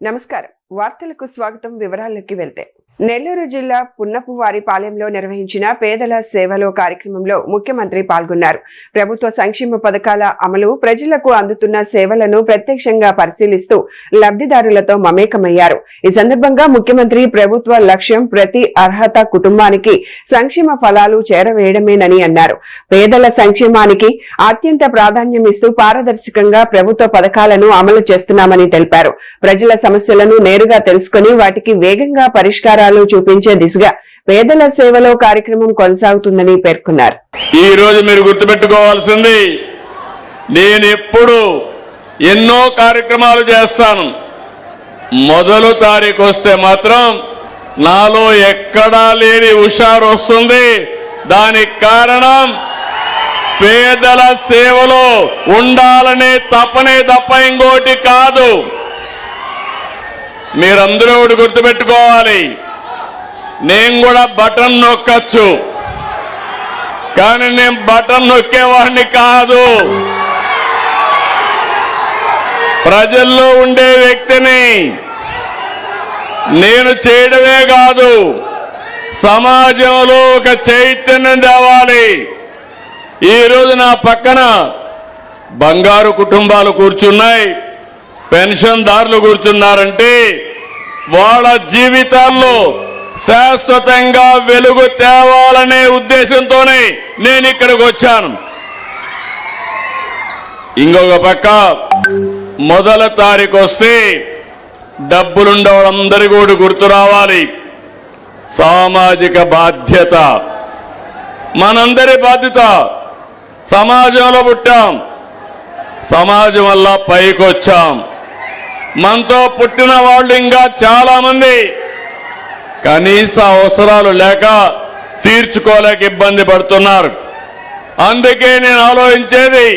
నమస్కారం వార్తలకు స్వాగతం వివరాల్లోకి వెళ్తే నెల్లూరు జిల్లా పున్నపువారిపాలెంలో నిర్వహించిన పేదల సేవలో కార్యక్రమంలో ముఖ్యమంత్రి పాల్గొన్నారు. ప్రభుత్వ సంక్షేమ పథకాల అమలు ప్రజలకు అందుతున్న సేవలను ప్రత్యక్షంగా పరిశీలిస్తూ లబ్ధిదారులతో మమేకమయ్యారు. ఈ సందర్భంగా ముఖ్యమంత్రి ప్రభుత్వ లక్ష్యం ప్రతి అర్హత కుటుంబానికి సంక్షేమ ఫలాలు చేరవేయడమేనని అన్నారు. పేదల సంక్షేమానికి అత్యంత ప్రాధాన్యం ఇస్తూ పారదర్శకంగా ప్రభుత్వ పథకాలను అమలు చేస్తున్నామని తెలిపారు. ప్రజల సమస్యలను నేరుగా తెలుసుకుని వాటికి వేగంగా పరిష్కారాలు చూపించే దిశగా పేదల సేవలో కార్యక్రమం కొనసాగుతుందని పేర్కొన్నారు. ఈ రోజు మీరు గుర్తుపెట్టుకోవాల్సింది, నేను ఎప్పుడు ఎన్నో కార్యక్రమాలు చేస్తాను. మొదలు తారీఖు వస్తే మాత్రం నాలో ఎక్కడా లేని హుషారు వస్తుంది. దానికి కారణం పేదల సేవలో ఉండాలనే తపనే తప్ప ఇంకోటి కాదు. మీరందరూ ఒకటి గుర్తుపెట్టుకోవాలి, నేను కూడా బటన్ నొక్కచ్చు, కానీ నేను బటన్ నొక్కేవాడిని కాదు. ప్రజల్లో ఉండే వ్యక్తిని. నేను చేయడమే కాదు, సమాజంలో ఒక చైతన్యం తేవాలి. ఈరోజు నా పక్కన బంగారు కుటుంబాలు కూర్చున్నాయి, పెన్షన్దారులు కూర్చున్నారంటే వాళ్ళ జీవితాల్లో శాశ్వతంగా వెలుగు తేవాలనే ఉద్దేశంతోనే నేను ఇక్కడికి వచ్చాను. ఇంకొక పక్క మొదల తారీఖు వస్తే డబ్బులుండే వాళ్ళందరికీ కూడా గుర్తు రావాలి. సామాజిక బాధ్యత, మనందరి బాధ్యత. సమాజంలో పుట్టాం, సమాజం వల్ల పైకొచ్చాం. మనతో పుట్టిన వాళ్ళు ఇంకా చాలా మంది కనీస అవసరాలు లేక తీర్చుకోలేక ఇబ్బంది పడుతున్నారు. అందుకే నేను ఆలోచించేది,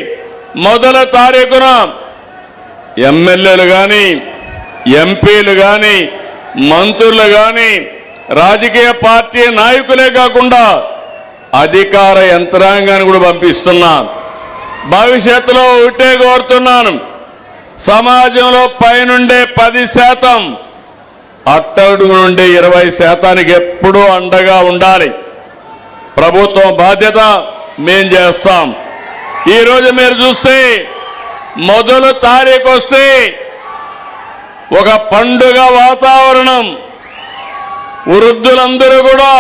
మొదల తారీఖున ఎమ్మెల్యేలు కానీ, ఎంపీలు కానీ, మంత్రులు కానీ, రాజకీయ పార్టీ నాయకులే కాకుండా అధికార యంత్రాంగాన్ని కూడా పంపిస్తున్నాను. భవిష్యత్తులో ఒకటే కోరుతున్నాను, సమాజంలో పైనుండే 10%, అట్టడుగు నుండి 20% ఎప్పుడూ అండగా ఉండాలి. ప్రభుత్వం బాధ్యత మేం చేస్తాం. ఈరోజు మీరు చూస్తే మొదలు తారీఖు వస్తే ఒక పండుగ వాతావరణం. వృద్ధులందరూ కూడా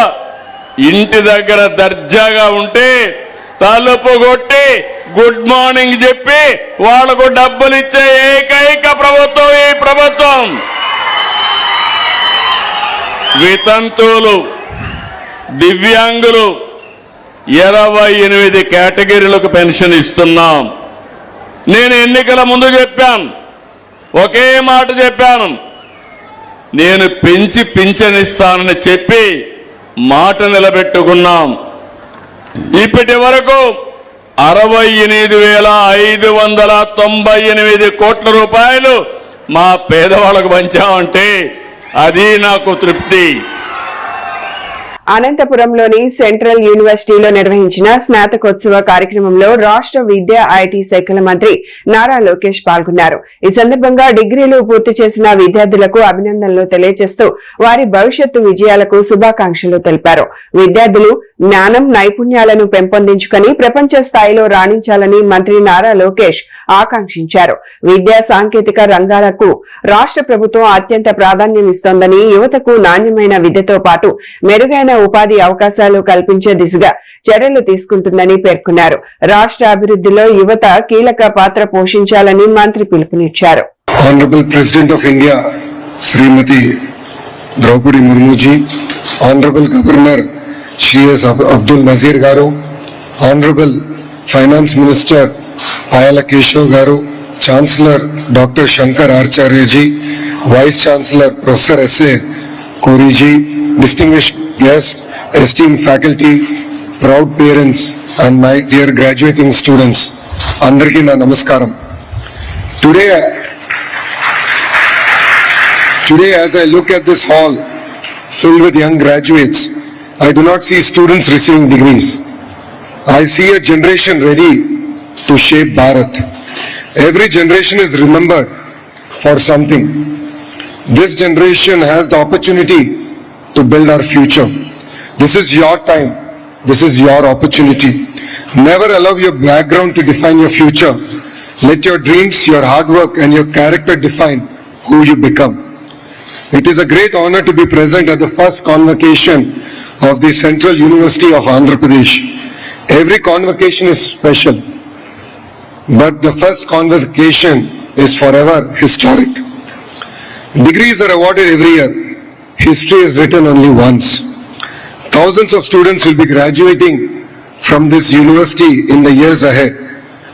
ఇంటి దగ్గర దర్జాగా ఉంటే తలుపు కొట్టి గుడ్ మార్నింగ్ చెప్పి వాళ్లకు డబ్బులు ఇచ్చే ఏకైక ప్రభుత్వం ఈ ప్రభుత్వం. వితంతువులు, దివ్యాంగులు 28 కేటగిరీలకు పెన్షన్ ఇస్తున్నాం. నేను ఎన్నికల ముందు చెప్పాను, ఒకే మాట చెప్పాను, నేను పెంచి పింఛనిస్తానని చెప్పి మాట నిలబెట్టుకున్నాం. ఇప్పటి వరకు 68,598 కోట్ల రూపాయలు మా పేదవాళ్లకు పంచామంటే అది నాకు తృప్తి. అనంతపురంలోని సెంట్రల్ యూనివర్సిటీలో నిర్వహించిన స్నాతకోత్సవ కార్యక్రమంలో రాష్ట్ర విద్యా ఐటీ శాఖల మంత్రి నారా లోకేష్ పాల్గొన్నారు. ఈ సందర్భంగా డిగ్రీలు పూర్తి చేసిన విద్యార్థులకు అభినందనలు తెలియజేస్తూ వారి భవిష్యత్తు విజయాలకు శుభాకాంక్షలు తెలిపారు. విద్యార్థులు జ్ఞానం, నైపుణ్యాలను పెంపొందించుకుని ప్రపంచ స్థాయిలో రాణించాలని మంత్రి నారా లోకేష్ ఆకాంక్షించారు. విద్యా సాంకేతిక రంగాలకు రాష్ట్ర ప్రభుత్వం అత్యంత ప్రాధాన్యం ఇస్తోందని, యువతకు నాణ్యమైన విద్యతో పాటు మెరుగైన ఉపాధి అవకాశాలు కల్పించే దిశగా చర్యలు తీసుకుంటుందని పేర్కొన్నారు. రాష్ట్ర అభివృద్ధిలో యువత కీలక పాత్ర పోషించాలని మంత్రి పిలుపునిచ్చారు. Honourable president of India Shrimati Droupadi Murmuji, honourable governor Shri S Abdul Nazeer గారు, honourable finance minister Payala Keshav గారు, chancellor doctor Shankar Acharyaji, vice chancellor professor SA Koriji, distinguished guests, esteemed faculty, proud parents and my dear graduating students, andarki na namaskaram. Today as I look at this hall filled with young graduates, I do not see students receiving degrees. I see a generation ready to shape Bharat. Every generation is remembered for something. This generation has the opportunity to build our future. This is your time. This is your opportunity. Never allow your background to define your future. Let your dreams, your hard work and your character define who you become. It is a great honor to be present at the first convocation of the Central University of Andhra Pradesh. Every convocation is special, but the first convocation is forever historic. Degrees are awarded every year. History is written only once. Thousands of students will be graduating from this university in the years ahead,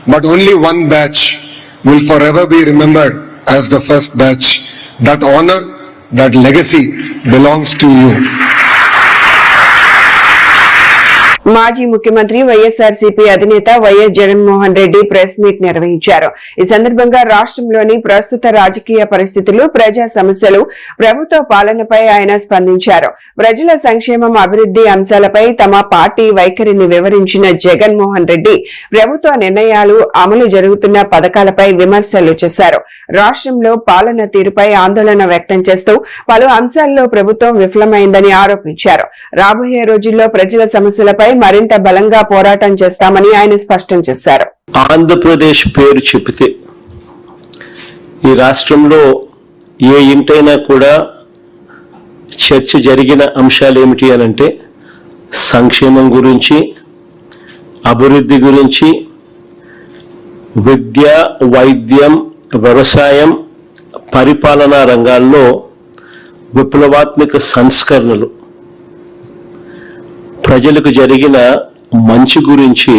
but only one batch will forever be remembered as the first batch. That honor, that legacy belongs to you. మాజీ ముఖ్యమంత్రి వైఎస్ఆర్సీపీ అధినేత YS Jaganmohan Reddy press meet నిర్వహించారు. ఈ సందర్భంగా రాష్ట్రంలోని ప్రస్తుత రాజకీయ పరిస్థితులు, ప్రజా సమస్యలు, ప్రభుత్వ పాలనపై ఆయన స్పందించారు. ప్రజల సంక్షేమం, అభివృద్ధి అంశాలపై తమ పార్టీ వైఖరిని వివరించిన జగన్మోహన్ రెడ్డి ప్రభుత్వ నిర్ణయాలు, అమలు జరుగుతున్న పథకాలపై విమర్శలు చేశారు. రాష్ట్రంలో పాలన తీరుపై ఆందోళన వ్యక్తం చేస్తూ పలు అంశాల్లో ప్రభుత్వం విఫలమైందని ఆరోపించారు. రాబోయే రోజుల్లో ప్రజల సమస్యలపై మరింత బలంగా పోరాటం చేస్తామని ఆయన స్పష్టం చేశారు. ఆంధ్రప్రదేశ్ పేరు చెబితే ఈ రాష్ట్రంలో ఏ ఇంటైనా కూడా చర్చ జరిగిన అంశాలు ఏమిటి అనంటే సంక్షేమం గురించి, అభివృద్ధి గురించి, విద్య, వైద్యం, వ్యవసాయం, పరిపాలనా రంగాల్లో విప్లవాత్మక సంస్కరణలు, ప్రజలకు జరిగిన మంచి గురించి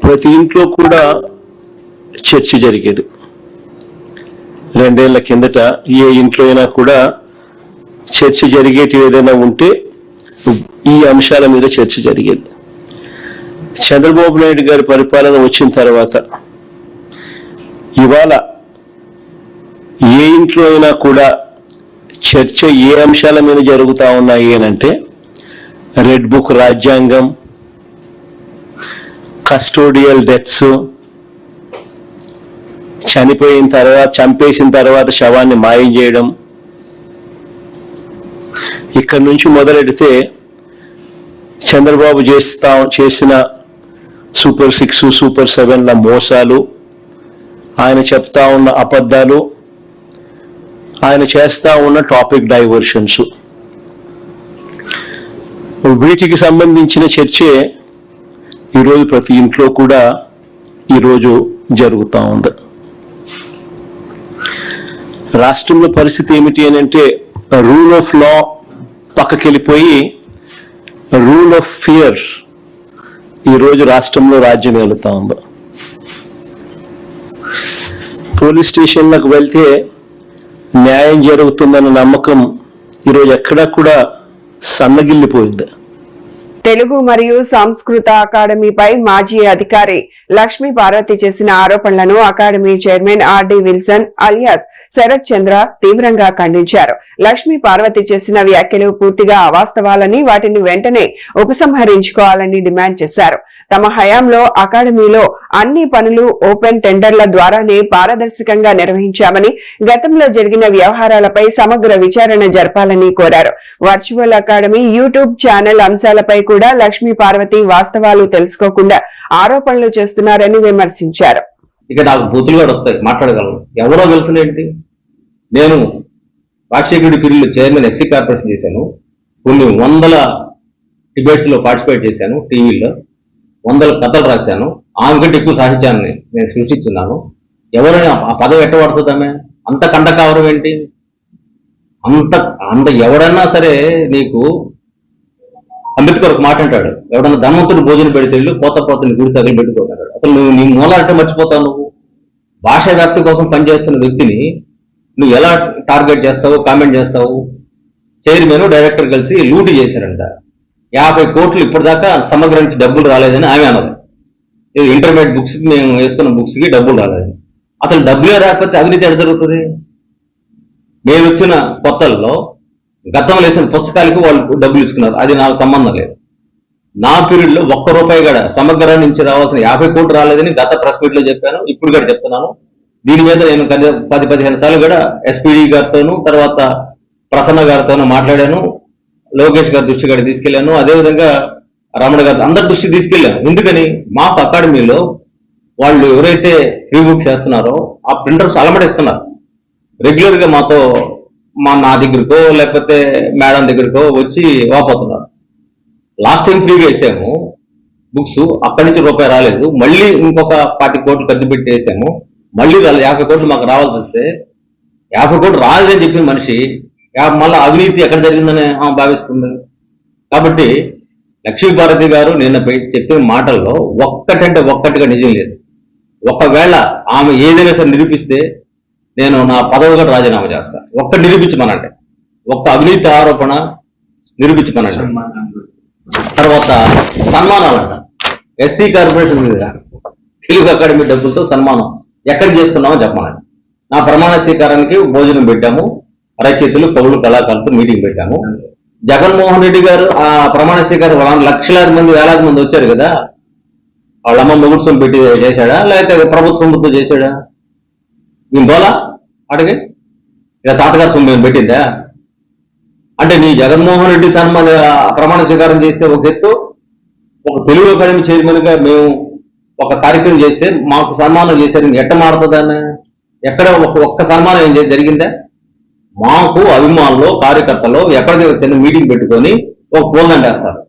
ప్రతి ఇంట్లో కూడా చర్చ జరిగేది. 2 ఏళ్ల కిందట ఏ ఇంట్లో అయినా కూడా చర్చ జరిగేటి ఏదైనా ఉంటే ఈ అంశాల మీద చర్చ జరిగేది. చంద్రబాబు నాయుడు గారి పరిపాలన వచ్చిన తర్వాత ఇవాళ ఏ ఇంట్లో అయినా కూడా చర్చ ఏ అంశాల మీద జరుగుతూ ఉన్నాయి అనంటే రెడ్ బుక్ రాజ్యాంగం, కస్టోడియల్ డెత్స్, చంపేసిన తర్వాత శవాన్ని మాయం చేయడం, ఇక్కడి నుంచి మొదలెడితే చంద్రబాబు చేసిన సూపర్ 6, సూపర్ 7ల మోసాలు, ఆయన చెప్తా ఉన్న అబద్ధాలు, ఆయన చేస్తా ఉన్న టాపిక్ డైవర్షన్స్, వీటికి సంబంధించిన చర్చే ఈరోజు ప్రతి ఇంట్లో కూడా ఈరోజు జరుగుతూ ఉంది. రాష్ట్రంలో పరిస్థితి ఏమిటి అని అంటే రూల్ ఆఫ్ లా పక్కకెళ్ళిపోయి రూల్ ఆఫ్ ఫియర్ ఈరోజు రాష్ట్రంలో రాజ్యం వెళుతూ ఉంది. పోలీస్ స్టేషన్లకు వెళ్తే న్యాయం జరుగుతుందన్న నమ్మకం ఈరోజు ఎక్కడా కూడా సన్నగిల్లిపోయింది. తెలుగు మరియు సంస్కృత అకాడమీపై మాజీ అధికారి లక్ష్మీ పార్వతి చేసిన ఆరోపణలను academy chairman RD Wilson alias Sharath Chandra తీవ్రంగా ఖండించారు. లక్ష్మీ పార్వతి చేసిన వ్యాఖ్యలు పూర్తిగా అవాస్తవాలని, వాటిని వెంటనే ఉపసంహరించుకోవాలని డిమాండ్ చేశారు. తమ హయాంలో అకాడమీలో అన్ని పనులు ఓపెన్ టెండర్ల ద్వారానే పారదర్శకంగా నిర్వహించామని, గతంలో జరిగిన వ్యవహారాలపై సమగ్ర విచారణ జరపాలని కోరారు. వర్చువల్ అకాడమీ యూట్యూబ్ ఛానల్ అంశాలపై కూడా లక్ష్మీ పార్వతి వాస్తవాలు తెలుసుకోకుండా ఆరోపణలు చేస్తున్నారని విమర్శించారు. ఇక నాకు బూతులు కూడా వస్తాయి, మాట్లాడగలను. ఎవరో తెలుసులేంటి, నేను రాజశేఖరుడి పీరియడ్లో చైర్మన్ ఎస్సీ కార్పొరేషన్ చేశాను. కొన్ని 100 డిబేట్స్ లో పార్టిసిపేట్ చేశాను. టీవీలో 100 కథలు రాశాను. ఆమె కంటే ఎక్కువ సాహిత్యాన్ని నేను సృష్టిస్తున్నాను. ఎవరైనా ఆ పదవి ఎట్టబడుతుందామే? అంత కండకావరం ఏంటి? అంత ఎవడన్నా సరే నీకు అంబేద్కర్ ఒక మాట అంటాడు, ఎవడన్నా ధనవంతుడు భోజనం పెడితే పోతని గుడి తగిలి పెట్టుకోగలడు. అసలు నువ్వు నీ మూలాలంటే మర్చిపోతావు. నువ్వు భాషా వ్యాప్తి కోసం పనిచేస్తున్న వ్యక్తిని నువ్వు ఎలా టార్గెట్ చేస్తావు, కామెంట్ చేస్తావు? చైర్మన్, డైరెక్టర్ కలిసి లూటీ చేశారంట. 50 కోట్లు ఇప్పటిదాకా సమగ్ర నుంచి డబ్బులు రాలేదని ఆమె అన్నది. ఇంటర్మీడియట్ బుక్స్ కి మేము వేసుకున్న బుక్స్ కి డబ్బులు రాలేదని. అసలు డబ్బులే రాకపోతే అవినీతి ఎడ జరుగుతుంది? మేము వచ్చిన కొత్తల్లో గతంలో వేసిన పుస్తకాలకు వాళ్ళు డబ్బులు ఇచ్చుకున్నారు. అది నాకు సంబంధం లేదు. నా పీరియడ్ లో ₹1 కూడా సమగ్ర నుంచి రావాల్సిన 50 కోట్లు రాలేదని గత ప్రెస్ మీట్ లో చెప్పాను. ఇప్పుడు కూడా చెప్తున్నాను. దీని మీద నేను 10-15 సార్లు కూడా ఎస్పీడీ గారితోనూ తర్వాత ప్రసన్న గారితోనూ మాట్లాడాను, లోకేష్ గారి దృష్టి కూడా తీసుకెళ్లాను, అదేవిధంగా రమణ గారి అందరి దృష్టి తీసుకెళ్లాను. ఎందుకని మాకు అకాడమీలో వాళ్ళు ఎవరైతే ఫ్రీ బుక్స్ చేస్తున్నారో ఆ ప్రింటర్స్ అలమటిస్తున్నారు. రెగ్యులర్ గా మాతో నా దగ్గరకో లేకపోతే మేడం దగ్గరకో వచ్చి వాపోతున్నారు. లాస్ట్ టైం ఫ్రీగా వేసాము బుక్స్, అక్కడి నుంచి రూపాయి రాలేదు. మళ్ళీ ఇంకొక 40 కోట్లు ఖర్చు పెట్టి వేసాము, మళ్ళీ 50 కోట్లు మాకు రావాల్సి వస్తే 50 కోట్లు రాలేదని చెప్పిన మనిషి మళ్ళీ అవినీతి ఎక్కడ జరిగిందని భావిస్తుంది. కాబట్టి లక్ష్మీభారతి గారు నిన్న చెప్పిన మాటల్లో ఒక్కటంటే ఒక్కటిగా నిజం లేదు. ఒకవేళ ఆమె ఏదైనా సరే నిరూపిస్తే నేను నా పదవి కూడా రాజీనామా చేస్తాను. ఒక్క నిరూపించమనండి, ఒక్క అవినీతి ఆరోపణ నిరూపించమనండి. తర్వాత సన్మానాలంట, ఎస్సీ కార్పొరేషన్ మీద తెలుగు అకాడమీ డబ్బులతో సన్మానం ఎక్కడ చేసుకున్నామో చెప్పమనండి. నా ప్రమాణ స్వీకారానికి భోజనం పెట్టాము, రచయితలు కవులు కళాకారులతో మీటింగ్ పెట్టాము. జగన్మోహన్ రెడ్డి గారు ఆ ప్రమాణ స్వీకారం లక్షలాది మంది వేలాది మంది వచ్చారు కదా, వాళ్ళమ్మ మొగుడు సొమ్ము పెట్టి చేశాడా లేకపోతే ప్రభుత్వ సొమ్ముతో చేశాడా? నేను బోలా అడిగి ఇలా తాతగారి సొమ్ము పెట్టిందా? అంటే నీ జగన్మోహన్ రెడ్డి ప్రమాణ స్వీకారం చేస్తే ఒక ఎత్తు, ఒక తెలుగు అకాడమీ చైర్మన్ గా మేము ఒక కార్యక్రమం చేస్తే మాకు సన్మానం చేశారు, ఎట్ట మారుతుందని? ఎక్కడ ఒక్క సన్మానం ఏం జరిగిందా? మాకు అభిమానులు కార్యకర్తలు ఎక్కడ చిన్న మీటింగ్ పెట్టుకొని ఒక పూలదండ వేస్తారు.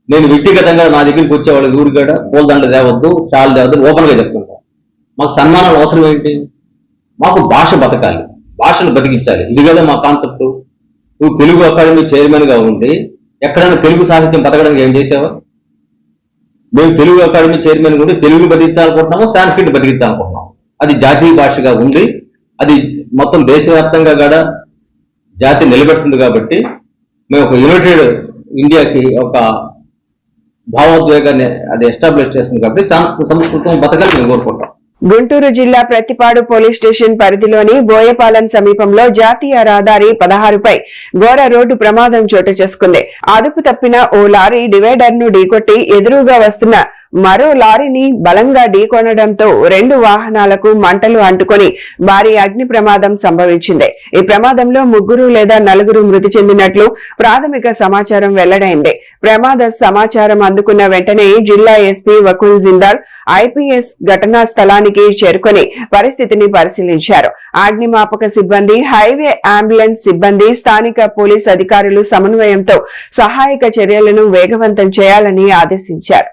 నేను వ్యక్తిగతంగా నా దగ్గరికి వచ్చే వాళ్ళకి ఊరికాడ పూలదండ తేవద్దు, చాలు తేవద్దు ఓపెన్ గా చెప్తుంటాం. మాకు సన్మానాలు అవసరం ఏంటి? మాకు భాష బతకాలి, భాషను బతికించాలి. ఇది కదా మా కాన్సెప్ట్. నువ్వు తెలుగు అకాడమీ చైర్మన్ గా ఉండి ఎక్కడైనా తెలుగు సాహిత్యం బతకడానికి ఏం చేసావా? మేము తెలుగు అకాడమీ చైర్మన్ కూడా తెలుగు బతికించాలనుకుంటున్నాము, సాంస్క్రిట్ బతికించాలనుకుంటున్నాం. అది జాతీయ భాషగా ఉంది, అది మొత్తం దేశవ్యాప్తంగా కూడా జాతి నిలబెడుతుంది. కాబట్టి మేము ఒక యునైటెడ్ ఇండియాకి ఒక భావోద్వేగాన్ని అది ఎస్టాబ్లిష్ చేస్తుంది. కాబట్టి సంస్కృతం బతకాలి మేము కోరుకుంటాం. గుంటూరు జిల్లా ప్రత్తిపాడు పోలీస్ స్టేషన్ పరిధిలోని బోయపాలెం సమీపంలో జాతీయ రహదారి 16పై ఘోర రోడ్డు ప్రమాదం చోటు చేసుకుంది. అదుపు తప్పిన ఓ లారీ డివైడర్ ను ఢీకొట్టి ఎదురుగా వస్తున్న మరో లారీని బలంగా ఢీకొనడంతో 2 వాహనాలకు మంటలు అంటుకొని భారీ అగ్ని ప్రమాదం సంభవించింది. ఈ ప్రమాదంలో 3 లేదా 4 మృతి చెందినట్లు ప్రాథమిక సమాచారం వెల్లడైంది. ప్రమాద సమాచారం అందుకున్న వెంటనే జిల్లా ఎస్పీ వకుల్ జిందాల్ ఐపీఎస్ ఘటనా స్థలానికి చేరుకొని పరిస్థితిని పరిశీలించారు. అగ్నిమాపక సిబ్బంది, హైవే అంబులెన్స్ సిబ్బంది, స్థానిక పోలీస్ అధికారులు సమన్వయంతో సహాయక చర్యలను వేగవంతం చేయాలని ఆదేశించారు.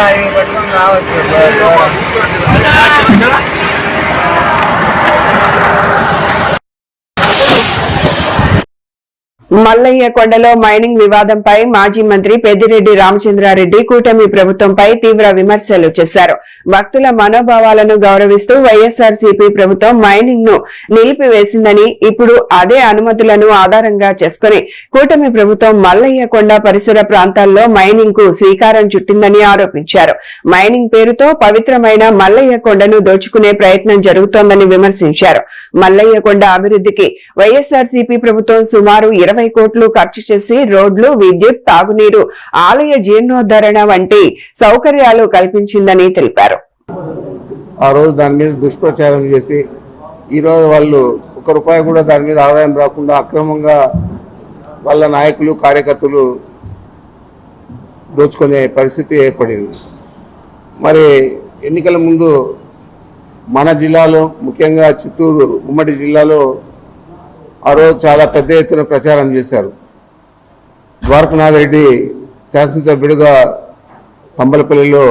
అవి పట్టుకొని రావచ్చు. మల్లయ్య కొండలో మైనింగ్ వివాదంపై మాజీ మంత్రి పెద్దిరెడ్డి రామచంద్రారెడ్డి కూటమి ప్రభుత్వంపై తీవ్ర విమర్శలు చేశారు. భక్తుల మనోభావాలను గౌరవిస్తూ వైఎస్ఆర్సీపీ ప్రభుత్వం మైనింగ్ ను నిలిపివేసిందని, ఇప్పుడు అదే అనుమతులను ఆధారంగా చేసుకుని కూటమి ప్రభుత్వం మల్లయ్య కొండ పరిసర ప్రాంతాల్లో మైనింగ్ కు శ్రీకారం చుట్టిందని ఆరోపించారు. మైనింగ్ పేరుతో పవిత్రమైన మల్లయ్య కొండను దోచుకునే ప్రయత్నం జరుగుతోందని విమర్శించారు. మల్లయ్య కొండ అభివృద్ధికి వైఎస్ఆర్సీపీ ప్రభుత్వం సుమారు 20 కోట్లు ఖర్చు చేసి రోడ్లు, విద్యుత్, తాగునీరు, ఆలయ జీర్ణోద్ధరణ వంటి సౌకర్యాలు కల్పించిందని తెలిపారు. ఆ రోజు దాని మీద దుష్ప్రచారం చేసి ఈ రోజు వాళ్ళు ₹1 కూడా దాని మీద ఆదాయం రాకుండా అక్రమంగా వాళ్ళ నాయకులు, కార్యకర్తలు దోచుకునే పరిస్థితి ఏర్పడింది. మరి ఎన్నికల ముందు మన జిల్లాలో, ముఖ్యంగా చిత్తూరు ఉమ్మడి జిల్లాలో ఆ రోజు చాలా పెద్ద ఎత్తున ప్రచారం చేశారు. ద్వారకనాథ్ రెడ్డి శాసనసభ్యుడిగా తంబలపల్లిలో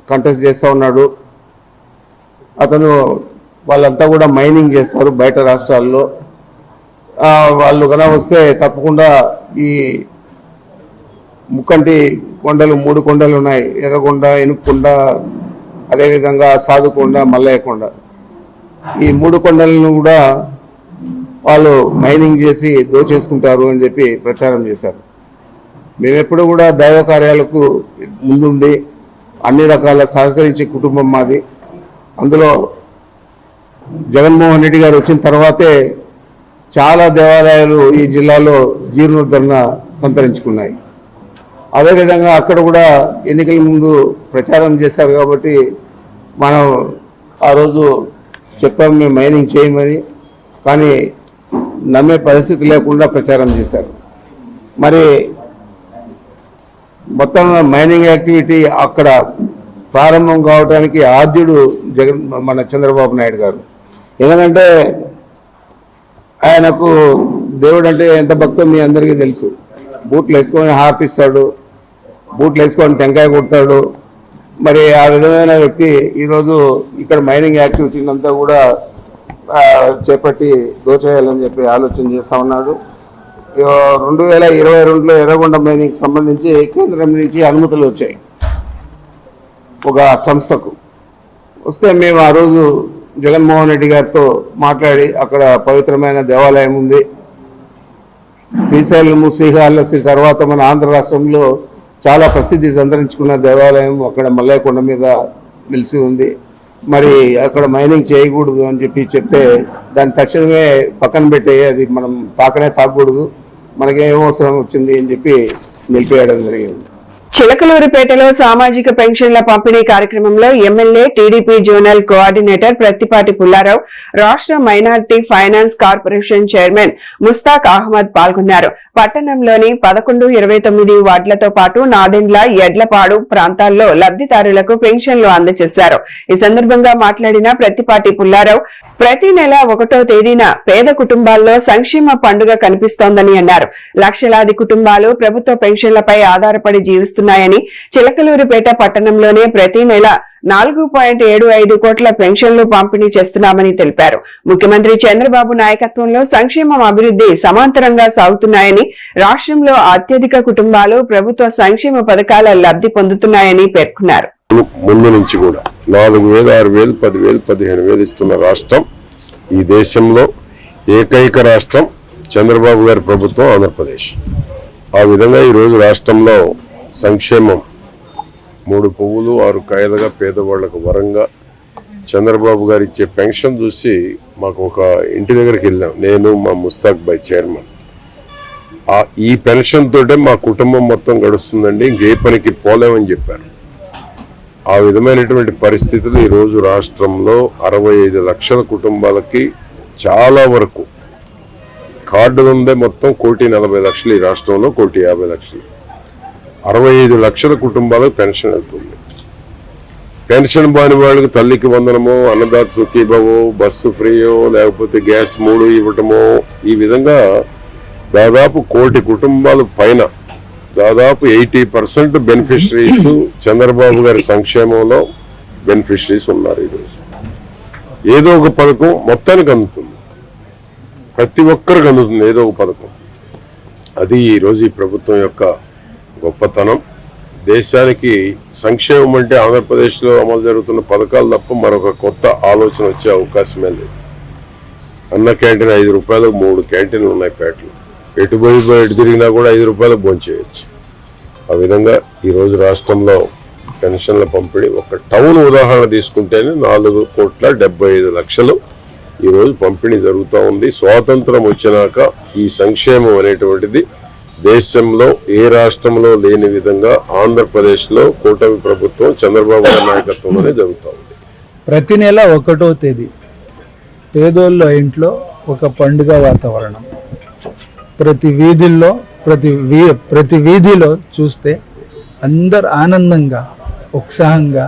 కంటెస్ట్ చేస్తూ ఉన్నాడు. అతను వాళ్ళంతా కూడా మైనింగ్ చేస్తారు బయట రాష్ట్రాల్లో. వాళ్ళు కనుక వస్తే తప్పకుండా ఈ ముక్కంటి కొండలు 3 కొండలు ఉన్నాయి, ఎర్రకొండ, ఇనుపుకొండ, అదేవిధంగా సాధుకొండ, మల్లయ్యకొండ. ఈ 3 కొండలను కూడా వాళ్ళు మైనింగ్ చేసి దోచేసుకుంటారు అని చెప్పి ప్రచారం చేశారు. మేమెప్పుడు కూడా దైవ కార్యాలకు ముందుండి అన్ని రకాల సహకరించే కుటుంబం మాది. అందులో జగన్మోహన్ రెడ్డి గారు వచ్చిన తర్వాతే చాలా దేవాలయాలు ఈ జిల్లాలో జీర్ణోద్ధరణ సంతరించుకున్నాయి. అదేవిధంగా అక్కడ కూడా ఎన్నికల ముందు ప్రచారం చేశారు కాబట్టి మనం ఆ రోజు చెప్పాము మేము మైనింగ్ చేయమని, కానీ నమ్మే పరిస్థితి లేకుండా ప్రచారం చేశారు. మరి మొత్తం మైనింగ్ యాక్టివిటీ అక్కడ ప్రారంభం కావడానికి ఆద్యుడు మన చంద్రబాబు నాయుడు గారు. ఎందుకంటే ఆయనకు దేవుడు అంటే ఎంత భక్తో మీ అందరికీ తెలుసు. బూట్లు వేసుకొని హారతి ఇస్తాడు, బూట్లు వేసుకొని టెంకాయ కొడతాడు. మరి ఆ విధమైన వ్యక్తి ఈరోజు ఇక్కడ మైనింగ్ యాక్టివిటీని అంతా కూడా చేపట్టి దోచేయాలని చెప్పి ఆలోచన చేస్తా ఉన్నాడు. 2022లో ఎర్రగొండ మైనింగ్ సంబంధించి కేంద్రం నుంచి అనుమతులు వచ్చాయి ఒక సంస్థకు. వస్తే మేము ఆ రోజు జగన్మోహన్ రెడ్డి గారితో మాట్లాడి, అక్కడ పవిత్రమైన దేవాలయం ఉంది, శ్రీశైలము శ్రీకాళహస్తి తర్వాత మన ఆంధ్ర రాష్ట్రంలో చాలా ప్రసిద్ధి సంతరించుకున్న దేవాలయం అక్కడ మల్లయ్యకొండ మీద నిలిచి ఉంది. మరి అక్కడ మైనింగ్ చేయకూడదు అని చెప్పి చెప్తే దాన్ని తక్షణమే పక్కన పెట్టి అది మనం తాకూడదు, మనకేం అవసరం వచ్చింది అని చెప్పి నిలిపేయడం జరిగింది. చిలకలూరిపేటలో సామాజిక పెన్షన్ల పంపిణీ కార్యక్రమంలో MLA TDP zonal coordinator Prathipati Pullarao, రాష్ట్ర minority finance corporation chairman Mustaq Ahmed పాల్గొన్నారు. పట్టణంలోని 11, 29 వార్డులతో పాటు నాదెండ్ల, ఎడ్లపాడు ప్రాంతాల్లో లబ్దిదారులకు పెన్షన్లు అందజేశారు. ఈ సందర్భంగా మాట్లాడిన ప్రత్తిపాటి పుల్లారావు, ప్రతి నెల 1వ తేదీన పేద కుటుంబాల్లో సంక్షేమ పండుగ కనిపిస్తోందని అన్నారు. లక్షలాది కుటుంబాలు ప్రభుత్వ పెన్షన్లపై ఆధారపడి జీవిస్తున్నాయని, చిలకలూరిపేట పట్టణంలోనే ప్రతి నెల 4.75 కోట్ల పెన్షన్లు పంపిణీ చేస్తున్నామని తెలిపారు. ముఖ్యమంత్రి చంద్రబాబు నాయకత్వంలో సంక్షేమం, అభివృద్ధి సమాంతరంగా సాగుతున్నాయని, రాష్ట్రంలో అత్యధిక కుటుంబాలు ప్రభుత్వ సంక్షేమ పథకాల లబ్ధి పొందుతున్నాయని పేర్కొన్నారు. ముందు నుంచి కూడా 4,000, 6,000, 10,000, 15,000 ఇస్తున్న రాష్ట్రం ఈ దేశంలో ఏకైక రాష్ట్రం చంద్రబాబు గారి ప్రభుత్వం ఆంధ్రప్రదేశ్. ఆ విధంగా ఈరోజు రాష్ట్రంలో సంక్షేమం 3 పువ్వులు 6 కాయలుగా పేదవాళ్లకు వరంగా చంద్రబాబు గారు ఇచ్చే పెన్షన్ చూసి మాకు ఒక ఇంటి దగ్గరికి వెళ్ళాం, నేను మా ముస్తాక్ బాయ్ చైర్మన్. ఈ పెన్షన్ తోటే మా కుటుంబం మొత్తం గడుస్తుందండి, ఇంకే పనికి పోలేమని చెప్పారు. ఆ విధమైనటువంటి పరిస్థితులు ఈరోజు రాష్ట్రంలో 65 లక్షల కుటుంబాలకి చాలా వరకు కార్డులు ఉందే మొత్తం 1,40,00,000 ఈ రాష్ట్రంలో 1,50,00,000 65 లక్షల కుటుంబాలకు పెన్షన్ వెళ్తుంది. పెన్షన్ బాని వాళ్ళకి తల్లికి వందనమో, అన్నదాత సుఖీభవో, బస్సు ఫ్రీయో, లేకపోతే గ్యాస్ 3 ఇవ్వటమో, ఈ విధంగా దాదాపు 1,00,00,000 కుటుంబాల పైన దాదాపు 80% బెనిఫిషరీస్ చంద్రబాబు గారి సంక్షేమంలో బెనిఫిషరీస్ ఉన్నారు. ఈరోజు ఏదో ఒక పథకం మొత్తానికి అందుతుంది, ప్రతి ఒక్కరికి అందుతుంది ఏదో ఒక పథకం. అది ఈరోజు ఈ ప్రభుత్వం యొక్క గొప్పతనం. దేశానికి సంక్షేమం అంటే ఆంధ్రప్రదేశ్లో అమలు జరుగుతున్న పథకాలు తప్ప మరొక కొత్త ఆలోచన వచ్చే అవకాశమే లేదు. అన్న క్యాంటీన్ 5 రూపాయలకు 3 క్యాంటీన్లు ఉన్నాయి పేటలో. ఎటు తిరిగినా కూడా 5 రూపాయలకు భోంచేయచ్చు. ఆ విధంగా ఈరోజు రాష్ట్రంలో పెన్షన్ల పంపిణీ ఒక టౌన్ ఉదాహరణ తీసుకుంటేనే 4,75,00,000 ఈరోజు పంపిణీ జరుగుతూ ఉంది. స్వాతంత్రం వచ్చినాక ఈ సంక్షేమం అనేటువంటిది దేశంలో ఏ రాష్ట్రంలో లేని విధంగా ఆంధ్రప్రదేశ్లో కూటమి ప్రభుత్వం చంద్రబాబు గారి నాయకత్వంలోనే జరుగుతూ ఉంది. ప్రతి నెల 1వ తేదీ పేదోళ్ళ ఇంట్లో ఒక పండుగ వాతావరణం. ప్రతి వీధిలో చూస్తే అందరు ఆనందంగా, ఉత్సాహంగా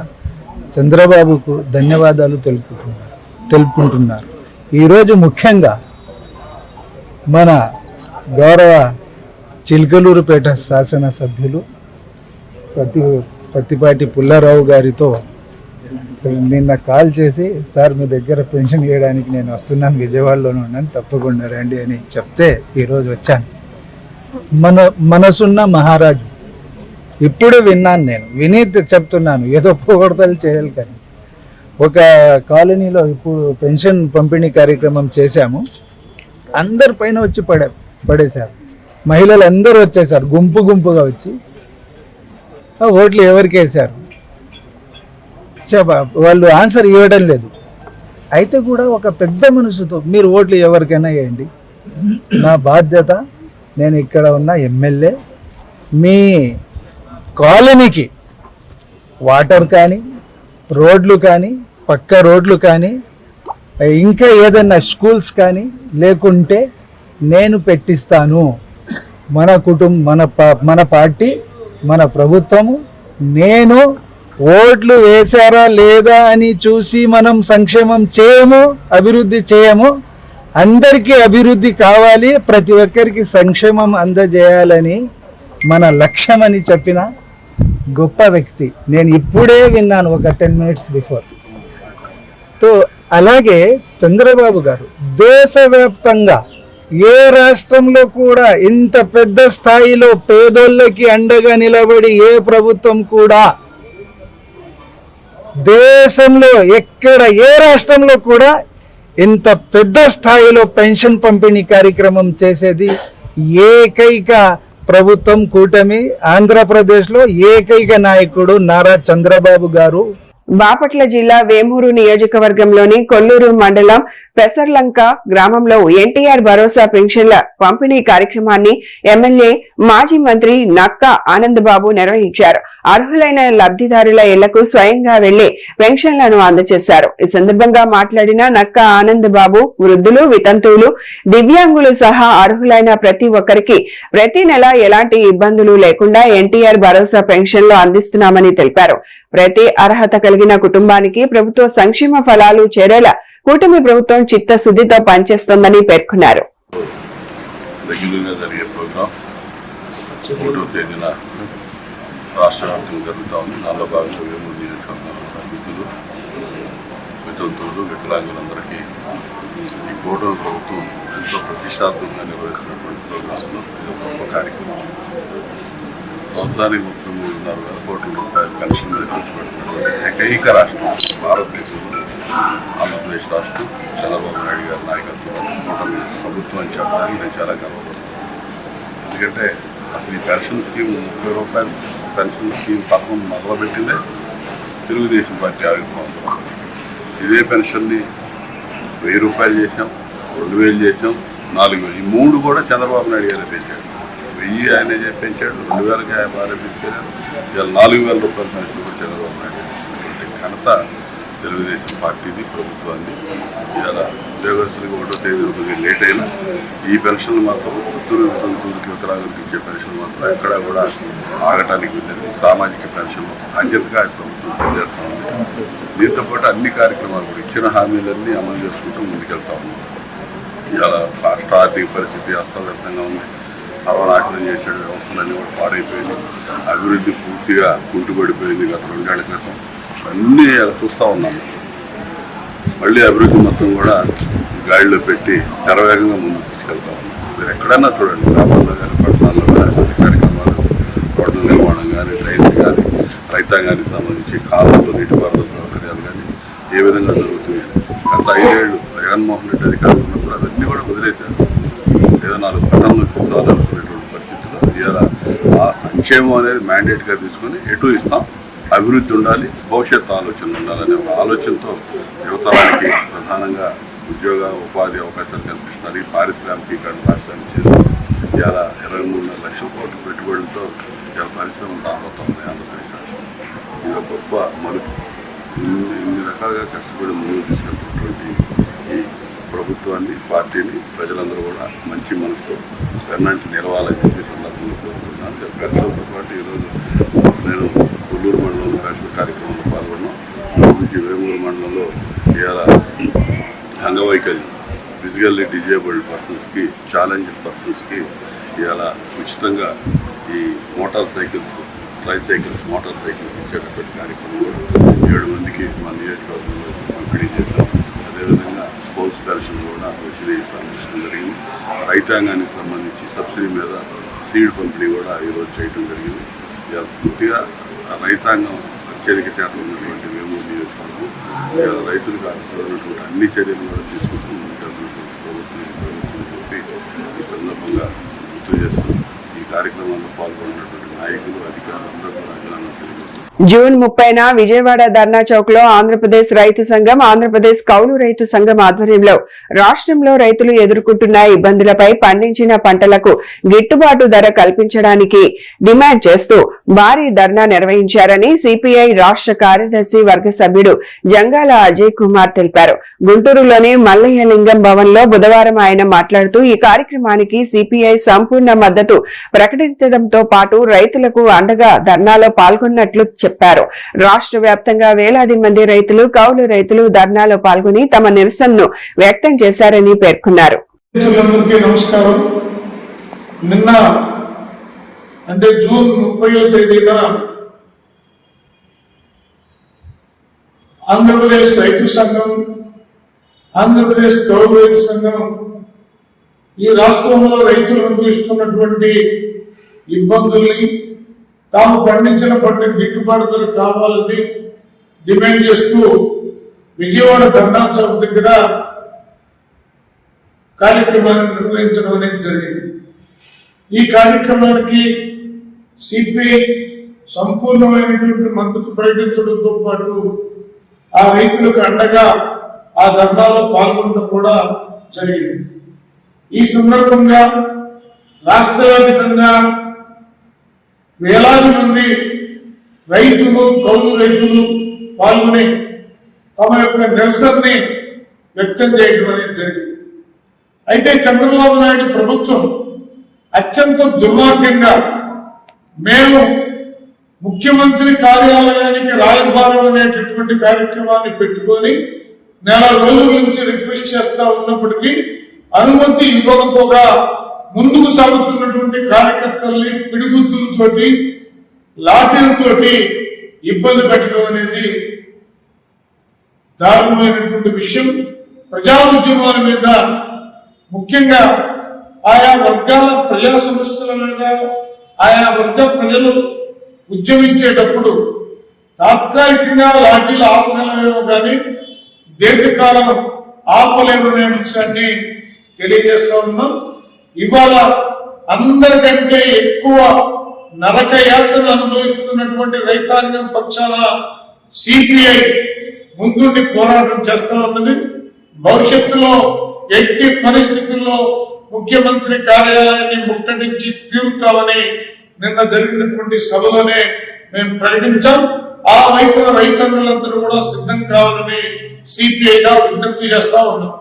చంద్రబాబుకు ధన్యవాదాలు తెలుపుకుంటున్నారు. ఈరోజు ముఖ్యంగా మన గౌరవ చిలకలూరుపేట శాసనసభ్యులు ప్రత్తిపాటి పుల్లారావు గారితో నిన్న కాల్ చేసి సార్ మీ దగ్గర పెన్షన్ చేయడానికి నేను వస్తున్నాను, విజయవాడలోనే ఉన్నాను, తప్పకుండా రండి అని చెప్తే ఈరోజు వచ్చాను. మనసున్న మహారాజు ఇప్పుడు విన్నాను, నేను విని చెప్తున్నాను, ఏదో పొగడతలు చేయాలి కానీ. ఒక కాలనీలో ఇప్పుడు పెన్షన్ పంపిణీ కార్యక్రమం చేశాము, అందరి పైన వచ్చి పడేశారు. మహిళలు అందరూ వచ్చేసారు, గుంపుగా వచ్చి ఓట్లు ఎవరికి వేశారు వాళ్ళు ఆన్సర్ ఇవ్వడం లేదు. అయితే కూడా ఒక పెద్ద మనసుతో మీరు ఓట్లు ఎవరికైనా వేయండి, నా బాధ్యత, నేను ఇక్కడ ఉన్న ఎమ్మెల్యే, మీ కాలనీకి వాటర్ కానీ, రోడ్లు కానీ, పక్క రోడ్లు కానీ, ఇంకా ఏదైనా స్కూల్స్ కానీ లేకుంటే నేను పెట్టిస్తాను. మన కుటుంబం, మన పార్టీ, మన ప్రభుత్వము, నేను ఓట్లు వేశారా లేదా అని చూసి మనం సంక్షేమం చేయము, అభివృద్ధి చేయము. అందరికీ అభివృద్ధి కావాలి, ప్రతి ఒక్కరికి సంక్షేమం అందజేయాలని మన లక్ష్యం అని చెప్పిన గొప్ప వ్యక్తి. నేను ఇప్పుడే విన్నాను, ఒక 10 minutes బిఫోర్. తో అలాగే చంద్రబాబు గారు దేశవ్యాప్తంగా ఏ రాష్ట్రంలో కూడా ఇంత పెద్ద స్థాయిలో పేదోళ్ళకి అండగా నిలబడి ఏ ప్రభుత్వం కూడా దేశంలో ఎక్కడ ఏ రాష్ట్రంలో కూడా ఇంత పెద్ద స్థాయిలో పెన్షన్ పంపిణీ కార్యక్రమం చేసేది ఏకైక ప్రభుత్వం, కూటమి. ఆంధ్రప్రదేశ్లో ఏకైక నాయకుడు నారా చంద్రబాబు గారు. బాపట్ల జిల్లా వేమూరు నియోజకవర్గంలోని కొల్లూరు మండలం పెసర్లంక గ్రామంలో ఎన్టీఆర్ భరోసా పెన్షన్ల పంపిణీ కార్యక్రమాన్ని ఎమ్మెల్యే మాజీ మంత్రి నక్కా ఆనందబాబు నిర్వహించారు. అర్హులైన లబ్ధిదారుల ఇళ్లకు స్వయంగా వెళ్లి పెన్షన్లను అందజేశారు. ఈ సందర్భంగా మాట్లాడిన నక్కా ఆనందబాబు వృద్ధులు, వితంతువులు, దివ్యాంగులు సహా అర్హులైన ప్రతి ఒక్కరికి ప్రతి నెల ఎలాంటి ఇబ్బందులు లేకుండా ఎన్టీఆర్ భరోసా పెన్షన్లు అందిస్తున్నామని తెలిపారు. ప్రతి అర్హత కలిగిన కుటుంబానికి ప్రభుత్వ సంక్షేమ ఫలాలు చేరేలా కూటమి ప్రభుత్వం చిత్తశుద్ధితో పనిచేస్తోందని పేర్కొన్నారు. రెగ్యులర్గా జరిగే ప్రోగ్రాం 1వ తేదీన రాష్ట్ర వ్యాప్తంగా జరుగుతూ ఉంది. దానిలో భాగంగా వేమూరు నియోజకవర్గంలో వృద్ధులు, వితంతువులు, వికలాంగులందరికీ ఈ కూటమి ప్రభుత్వం ఎంతో ప్రతిష్టాత్మకంగా నిర్వహిస్తున్నటువంటి ప్రోగ్రాంలో ఇది ఒక గొప్ప కార్యక్రమం. సంవత్సరానికి 33,500 కోట్ల రూపాయల పెన్షన్ మీద ఖర్చు పెడుతున్నటువంటి ఏకైక రాష్ట్రం భారతదేశంలో ఆంధ్రప్రదేశ్ రాష్ట్రం. చంద్రబాబు నాయుడు గారి నాయకత్వం కూటమి ప్రభుత్వం అని చెప్పడానికి నేను చాలా గర్వపడుతున్నాను. ఎందుకంటే అసలు ఈ పెన్షన్ స్కీమ్ 30 రూపాయల పెన్షన్ స్కీమ్ పథకం మొదలుపెట్టిందే తెలుగుదేశం పార్టీ ఆవిర్భావం. ఇదే పెన్షన్ని 1000 రూపాయలు చేసాం, 2000 చేసాం, 4000. ఈ 3 కూడా చంద్రబాబు నాయుడు గారే పెంచాడు. 1000 ఆయనే పెంచాడు, 2000కి ఆయన బాగా తీసుకెళ్ళాడు. ఇవాళ 4000 రూపాయల పెన్షన్ కూడా చంద్రబాబు నాయుడు గారు. ఘనత తెలుగుదేశం పార్టీది, ప్రభుత్వాన్ని. ఇవాళ ఉద్యోగస్తులకి 1వ తేదీ కొద్దిగా లేట్ అయినా ఈ పెన్షన్లు మాత్రం వృద్ధులు, వితంతువులకి, వికలాంగులకి ఇచ్చే పెన్షన్ మాత్రం ఎక్కడా కూడా ఆగటానికి వెళ్ళింది. సామాజిక పెన్షన్ బాధ్యతగా ప్రభుత్వం పనిచేస్తూ ఉంది. దీంతో పాటు అన్ని కార్యక్రమాలు కూడా ఇచ్చిన హామీలన్నీ అమలు చేసుకుంటూ ముందుకెళ్తా ఉన్నాం. ఇవాళ రాష్ట్ర ఆర్థిక పరిస్థితి అస్తవ్యస్తంగా ఉంది. సర్వనాశనం చేసే వ్యవస్థలన్నీ కూడా పాడైపోయింది. అభివృద్ధి పూర్తిగా కుంటుపడిపోయింది గత 2 ఏళ్ల క్రితం. అన్నీ చూస్తూ ఉన్నాము. మళ్ళీ అభివృద్ధి మొత్తం కూడా గాడిలో పెట్టి శరవేగంగా ముందుకు తీసుకెళ్తా ఉన్నాం. మీరు ఎక్కడన్నా చూడండి, గ్రామాల్లో కానీ పట్టణాల్లో కానీ అభివృద్ధి కార్యక్రమాలు, రోడ్ల నిర్మాణం కానీ, రైతు కానీ, రైతాంగానికి సంబంధించి కాలువలు, నీటిపారుదల సౌకర్యాలు కానీ ఏ విధంగా జరుగుతున్నాయి. గత 5 ఏళ్ళు జగన్మోహన్ రెడ్డి అధికారులు ఉన్నప్పుడు అవన్నీ కూడా వదిలేశారు. ఏదో 4 పట్టణంలో చూడాలనుకునేటువంటి పరిస్థితుల్లో ఇవాళ ఆ సంక్షేమం అనేది మ్యాండేట్గా తీసుకొని ఎటు ఇస్తాం, అభివృద్ధి ఉండాలి, భవిష్యత్తు ఆలోచనలు ఉండాలనే ఒక ఆలోచనతో యువతరానికి ప్రధానంగా ఉద్యోగ ఉపాధి అవకాశాలు కల్పిస్తున్నారు. ఈ పారిశ్రామికీకరణ రాష్ట్రానికి చేసి ఇవాళ 23 లక్షల కోట్ల పెట్టుబడులతో ఇవాళ పరిశ్రమలు రాబోతుంది ఆంధ్రప్రదేశ్ రాష్ట్రం. ఇది ఒక గొప్ప మలుపు. ఇన్ని రకాలుగా కష్టపడి ముందుకు తీసుకెళ్తున్నటువంటి ఈ ప్రభుత్వాన్ని, పార్టీని ప్రజలందరూ కూడా మంచి మనసుతో వెన్నంటి నిలవాలని చెప్పి సందర్భంగా కోరుకుంటున్నాను. పెన్షన్తో పాటు ఈరోజు నేను కొల్లూరు మండలంలో పెన్షన్ కార్యక్రమంలో పాల్గొన్నాం. నుంచి వేమూరు మండలంలో ఇవాళ అంగవైకల్యం, ఫిజికల్లీ డిజేబుల్డ్ పర్సన్స్కి, ఛాలెంజ్డ్ పర్సన్స్కి ఇవాళ ఉచితంగా ఈ motor cycles tricycles, motor cycles ఇచ్చేటటువంటి కార్యక్రమం కూడా 7 మందికి మన నియోజకవర్గంలో పంపిణీ చేశాం. అదేవిధంగా స్పోర్ట్స్ పెన్షన్ కూడా సబ్సిడీ అందించడం జరిగింది. రైతాంగానికి సంబంధించి సబ్సిడీ మీద సీడ్ పంపిణీ కూడా ఈరోజు చేయడం జరిగింది. పూర్తిగా రైతాంగం అత్యధిక శాతం ఉన్నటువంటి వేమూరు నియోజకవర్గం రైతులకు అవసరమైనటువంటి అన్ని చర్యలు కూడా తీసుకుంటూ ప్రభుత్వం చెప్పి ఈ సందర్భంగా గుర్తు చేస్తూ ఈ కార్యక్రమంలో పాల్గొన్నటువంటి నాయకులు, అధికారులు అందరూ కూడా అభినందనలు తెలియజేస్తున్నారు. జూన్ 30న విజయవాడ ధర్నా చౌక్ లో ఆంధ్రప్రదేశ్ రైతు సంఘం, ఆంధ్రప్రదేశ్ కౌలు రైతు సంఘం ఆధ్వర్యంలో రాష్ట్రంలో రైతులు ఎదుర్కొంటున్న ఇబ్బందులపై పండించిన పంటలకు గిట్టుబాటు ధర కల్పించడానికి డిమాండ్ చేస్తూ భారీ ధర్నా నిర్వహించారని సిపిఐ రాష్ట్ర కార్యదర్శి వర్గ సభ్యుడు జంగాల అజయ్ కుమార్ తెలిపారు. గుంటూరులోని మల్లయ్యలింగం భవన్ లో బుధవారం ఆయన మాట్లాడుతూ ఈ కార్యక్రమానికి సిపిఐ సంపూర్ణ మద్దతు ప్రకటించడంతో పాటు రైతులకు అండగా ధర్నాలో పాల్గొన్నట్లు చెప్పారు. రాష్ట్ర వ్యాప్తంగా వేలాది మంది రైతులు, కౌలు రైతులు ధర్నాలో పాల్గొని తమ నిరసనను వ్యక్తం చేశారని పేర్కొన్నారు. నమస్కారం. నిన్న అంటే జూన్ 30వ తేదీన ఆంధ్రప్రదేశ్ రైతు సంఘం, ఆంధ్రప్రదేశ్ కౌలు రైతు సంఘం ఈ రాష్ట్రంలో రైతులు అనుభవిస్తున్నటువంటి ఇబ్బందుల్ని, తాము పండించిన పంట గిట్టుబాటు ధర కావాలని డిమాండ్ చేస్తూ విజయవాడ ధర్నా చౌక్ దగ్గర కార్యక్రమాన్ని నిర్వహించడం అనేది జరిగింది. ఈ కార్యక్రమానికి సిపిఐ సంపూర్ణమైనటువంటి మద్దతు ప్రకటించడంతో పాటు ఆ రైతులకు అండగా ఆ ధర్నాలో పాల్గొనడం కూడా జరిగింది. ఈ సందర్భంగా రాష్ట్ర వ్యాప్తంగా వేలాది మంది రైతులు, కౌలు రైతులు పాల్గొని తమ యొక్క నిరసనని వ్యక్తం చేయడం అనేది జరిగింది. అయితే చంద్రబాబు నాయుడు ప్రభుత్వం అత్యంత దుర్మార్గంగా మేము ముఖ్యమంత్రి కార్యాలయానికి రాయబారం అనేటటువంటి కార్యక్రమాన్ని పెట్టుకొని నెల రోజుల నుంచి రిక్వెస్ట్ చేస్తా ఉన్నప్పటికీ అనుమతి ఇవ్వకపోగా ముందుకు సాగుతున్నటువంటి కార్యకర్తల్ని పిడిగుద్దులతోటి, లాఠీలతోటి ఇబ్బంది పెట్టడం అనేది దారుణమైనటువంటి విషయం. ప్రజా ఉద్యమాల మీద, ముఖ్యంగా ఆయా వర్గాల ప్రజల సమస్యల మీద ఆయా వర్గ ప్రజలు ఉద్యమించేటప్పుడు తాత్కాలికంగా లాఠీలు ఆపగలవేమో కానీ దీర్ఘకాలం ఆపలేమనే విషయాన్ని తెలియజేస్తా ఉన్నాం. ఇవాళ అందరికంటే ఎక్కువ నరక యాత్రలు అనుభవిస్తున్నటువంటి రైతాంగం పక్షాన సిపిఐ ముందుండి పోరాటం చేస్తా ఉన్నది. భవిష్యత్తులో ఎట్టి పరిస్థితుల్లో ముఖ్యమంత్రి కార్యాలయాన్ని ముట్టడించి తీరుతామని నిన్న జరిగినటువంటి సభలోనే మేము ప్రకటించాం. ఆ వైపున రైతాంగులందరూ కూడా సిద్ధం కావాలని సిపిఐగా విజ్ఞప్తి చేస్తా ఉన్నాం.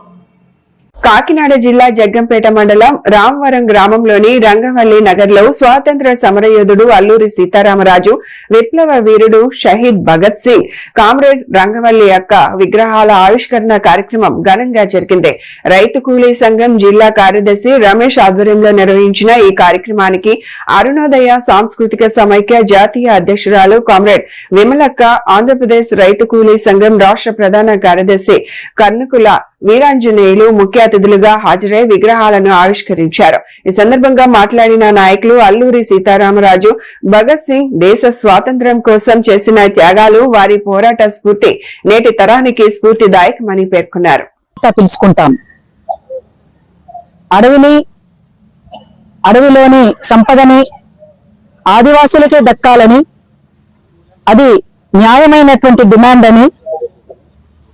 కాకినాడ జిల్లా జగ్గంపేట మండలం రామవరం గ్రామంలోని రంగవల్లి నగర్ లో స్వాతంత్ర సమరయోధుడు అల్లూరి సీతారామరాజు, విప్లవ వీరుడు షహీద్ భగత్ సింగ్, కామ్రేడ్ రంగవల్లి అక్క విగ్రహాల ఆవిష్కరణ కార్యక్రమం ఘనంగా జరిగింది. రైతు కూలీ సంఘం జిల్లా కార్యదర్శి రమేష్ ఆధ్వర్యంలో నిర్వహించిన ఈ కార్యక్రమానికి అరుణోదయ సాంస్కృతిక సమైక్య జాతీయ అధ్యక్షురాలు కామ్రేడ్ విమలక్క, ఆంధ్రప్రదేశ్ రైతు కూలీ సంఘం రాష్ట్ర ప్రధాన కార్యదర్శి కర్ణకుల వీరాంజనేయులు ముఖ్య అతిథులుగా హాజరై విగ్రహాలను ఆవిష్కరించారు. ఈ సందర్భంగా మాట్లాడిన నాయకులు అల్లూరి సీతారామరాజు, భగత్ సింగ్ దేశ స్వాతంత్ర్యం కోసం చేసిన త్యాగాలు, వారి పోరాట స్ఫూర్తి నేటి తరానికి స్ఫూర్తిదాయకమని పేర్కొన్నారు. పిలుచుకుంటాం. అడవిలోని సంపదని ఆదివాసులకే దక్కాలని, అది న్యాయమైనటువంటి డిమాండ్ అని,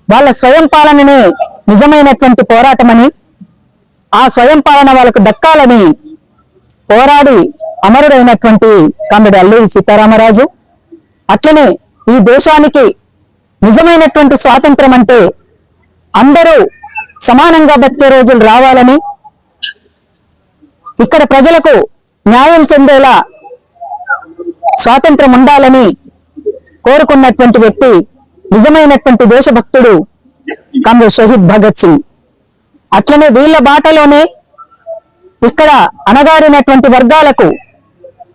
వాళ్ళ స్వయం పాలననే నిజమైనటువంటి పోరాటమని, ఆ స్వయం పాలన వాళ్ళకు దక్కాలని పోరాడి అమరుడైనటువంటి కామ్రేడ్ అల్లూరి సీతారామరాజు. అట్లనే ఈ దేశానికి నిజమైనటువంటి స్వాతంత్రం అంటే అందరూ సమానంగా బతికే రోజులు రావాలని, ఇక్కడ ప్రజలకు న్యాయం చెందేలా స్వాతంత్రం ఉండాలని కోరుకున్నటువంటి వ్యక్తి నిజమైనటువంటి దేశభక్తుడు కామ్రేడ్ షహీద్ భగత్ సింగ్. అట్లనే వీళ్ళ బాటలోనే ఇక్కడ అణగారినటువంటి వర్గాలకు,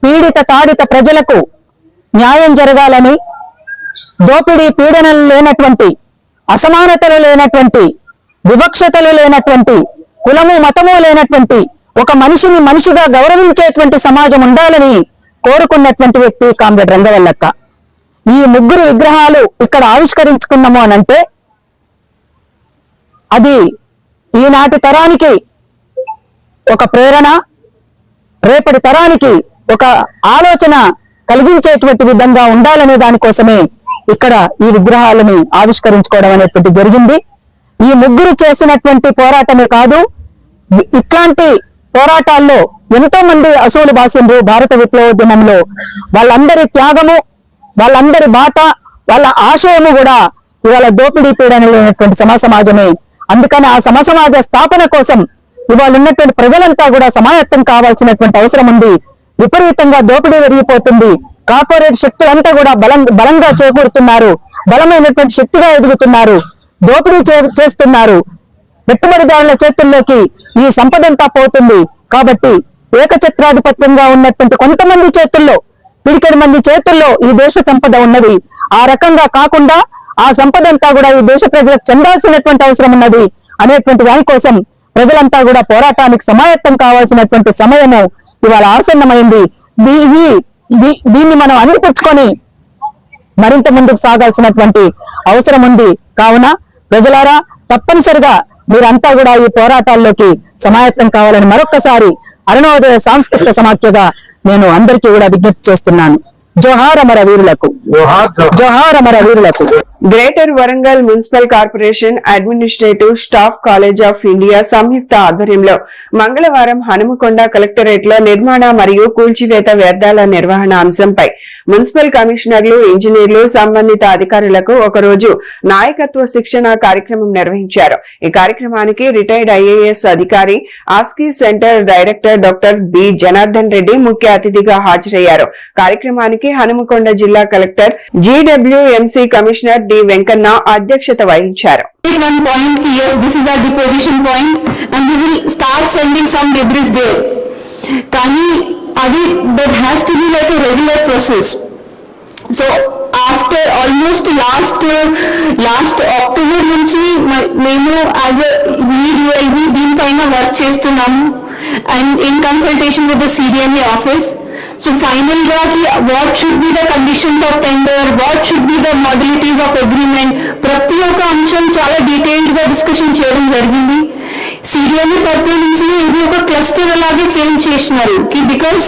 పీడిత తాడిత ప్రజలకు న్యాయం జరగాలని, దోపిడీ పీడనలు లేనటువంటి, అసమానతలు లేనటువంటి, వివక్షతలు లేనటువంటి, కులము మతము లేనటువంటి ఒక మనిషిని మనిషిగా గౌరవించేటువంటి సమాజం ఉండాలని కోరుకున్నటువంటి వ్యక్తి కామ్రేడ్ రంగవల్లక్క. ఈ ముగ్గురు విగ్రహాలు ఇక్కడ ఆవిష్కరించుకున్నాము అనంటే అది ఈనాటి తరానికి ఒక ప్రేరణ, రేపటి తరానికి ఒక ఆలోచన కలిగించేటువంటి విధంగా ఉండాలనే దానికోసమే ఇక్కడ ఈ విగ్రహాలని ఆవిష్కరించుకోవడం అనేటువంటి జరిగింది. ఈ ముగ్గురు చేసినటువంటి పోరాటమే కాదు, ఇట్లాంటి పోరాటాల్లో ఎంతో మంది అసూలు బాసిండ్రు. భారత విప్లవోద్యమంలో వాళ్ళందరి త్యాగము, వాళ్ళందరి బాట, వాళ్ళ ఆశయము కూడా ఇవాళ దోపిడీ పీడన లేనటువంటి సమాజమే. అందుకని ఆ సమాజ స్థాపన కోసం ఇవాళ ఉన్నటువంటి ప్రజలంతా కూడా సమాయత్తం కావాల్సినటువంటి అవసరం ఉంది. విపరీతంగా దోపిడీ పెరిగిపోతుంది. కార్పొరేట్ శక్తులంతా కూడా బలంగా చేకూరుతున్నారు, బలమైనటువంటి శక్తిగా ఎదుగుతున్నారు, దోపిడీ చేస్తున్నారు. పెట్టుబడిదారుల చేతుల్లోకి ఈ సంపదంతా పోతుంది. కాబట్టి ఏకఛత్రాధిపత్యంగా ఉన్నటువంటి కొంతమంది చేతుల్లో, పిడికెడు మంది చేతుల్లో ఈ దేశ సంపద ఉన్నది. ఆ రకంగా కాకుండా ఆ సంపదంతా కూడా ఈ దేశ ప్రజలకు చెందాల్సినటువంటి అవసరం ఉన్నది అనేటువంటి దానికోసం ప్రజలంతా కూడా పోరాటానికి సమాయత్తం కావాల్సినటువంటి సమయము ఇవాళ ఆసన్నమైంది. దీన్ని మనం అందిపుచ్చుకొని మరింత ముందుకు సాగాల్సినటువంటి అవసరం ఉంది. కావున ప్రజలారా, తప్పనిసరిగా మీరంతా కూడా ఈ పోరాటాల్లోకి సమాయత్తం కావాలని మరొక్కసారి అరుణోదయ సాంస్కృతిక సమాఖ్యగా నేను అందరికీ కూడా విజ్ఞప్తి చేస్తున్నాను. జోహార్ అమర వీరులకు, జోహార్ అమర వీరులకు. Greater Warangal municipal corporation administrative staff college of India సంయుక్త ఆధ్వర్యంలో మంగళవారం హనుమకొండ కలెక్టరేట్ లో నిర్మాణ మరియు కూల్చివేత వ్యర్థాల నిర్వహణ అంశంపై మున్సిపల్ కమిషనర్లు, ఇంజనీర్లు, సంబంధిత అధికారులకు ఒకరోజు నాయకత్వ శిక్షణ కార్యక్రమం నిర్వహించారు. ఈ కార్యక్రమానికి రిటైర్డ్ ఐఏఎస్ అధికారి, ASCI centre director doctor B Janardhan Reddy ముఖ్య అతిథిగా హాజరయ్యారు. కార్యక్రమానికి హనుమకొండ జిల్లా collector, GWMC commissioner D Venkanna అధ్యక్షత వహించారు. One point, yes, this is our deposition point and we will start sending some debris there. Kani adi that has to be like a regular process. So after almost last October nunchi memu as a VDLV దీని పైన work చేస్తున్నాము and in consultation with the CDMA office. So finally what should be the conditions of tender, what should be the modalities of agreement, ప్రతి ఒక్క అంశం చాలా detailed గా discussion చేయడం జరిగింది. CDMA తరపు నుంచి ఇది ఒక క్లస్టర్ అలాగే ఫ్రేమ్ చేసినారు బికాస్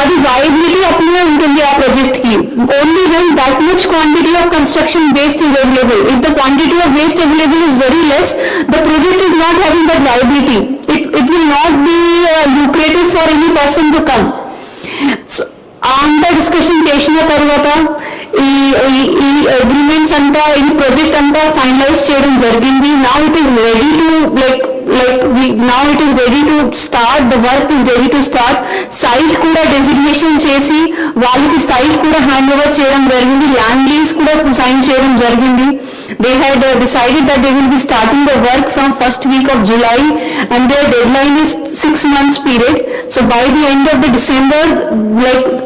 అది వైబిలిటీ అప్లై ఉంటుంది ఆ ప్రాజెక్ట్ కి. Only when that much quantity of construction waste is available. If the quantity of waste available is very less, the project is not having that viability. It will not be lucrative for any person to come. అంతా discussion చేసిన తర్వాత ఈ agreements అంతా, ఈ project అంతా finalise చేయడం జరిగింది. Now it is ready to start, the work is ready to start. Site కూడా డెసిగ్నేషన్ చేసి వాళ్ళకి సైట్ కూడా హ్యాండ్ ఓవర్ చేయడం జరిగింది. ల్యాండ్ లీజ్ కూడా సైన్ చేయడం జరిగింది. They had decided that they will be starting the work from first week of July and their deadline is 6 months period. So by the end of the December,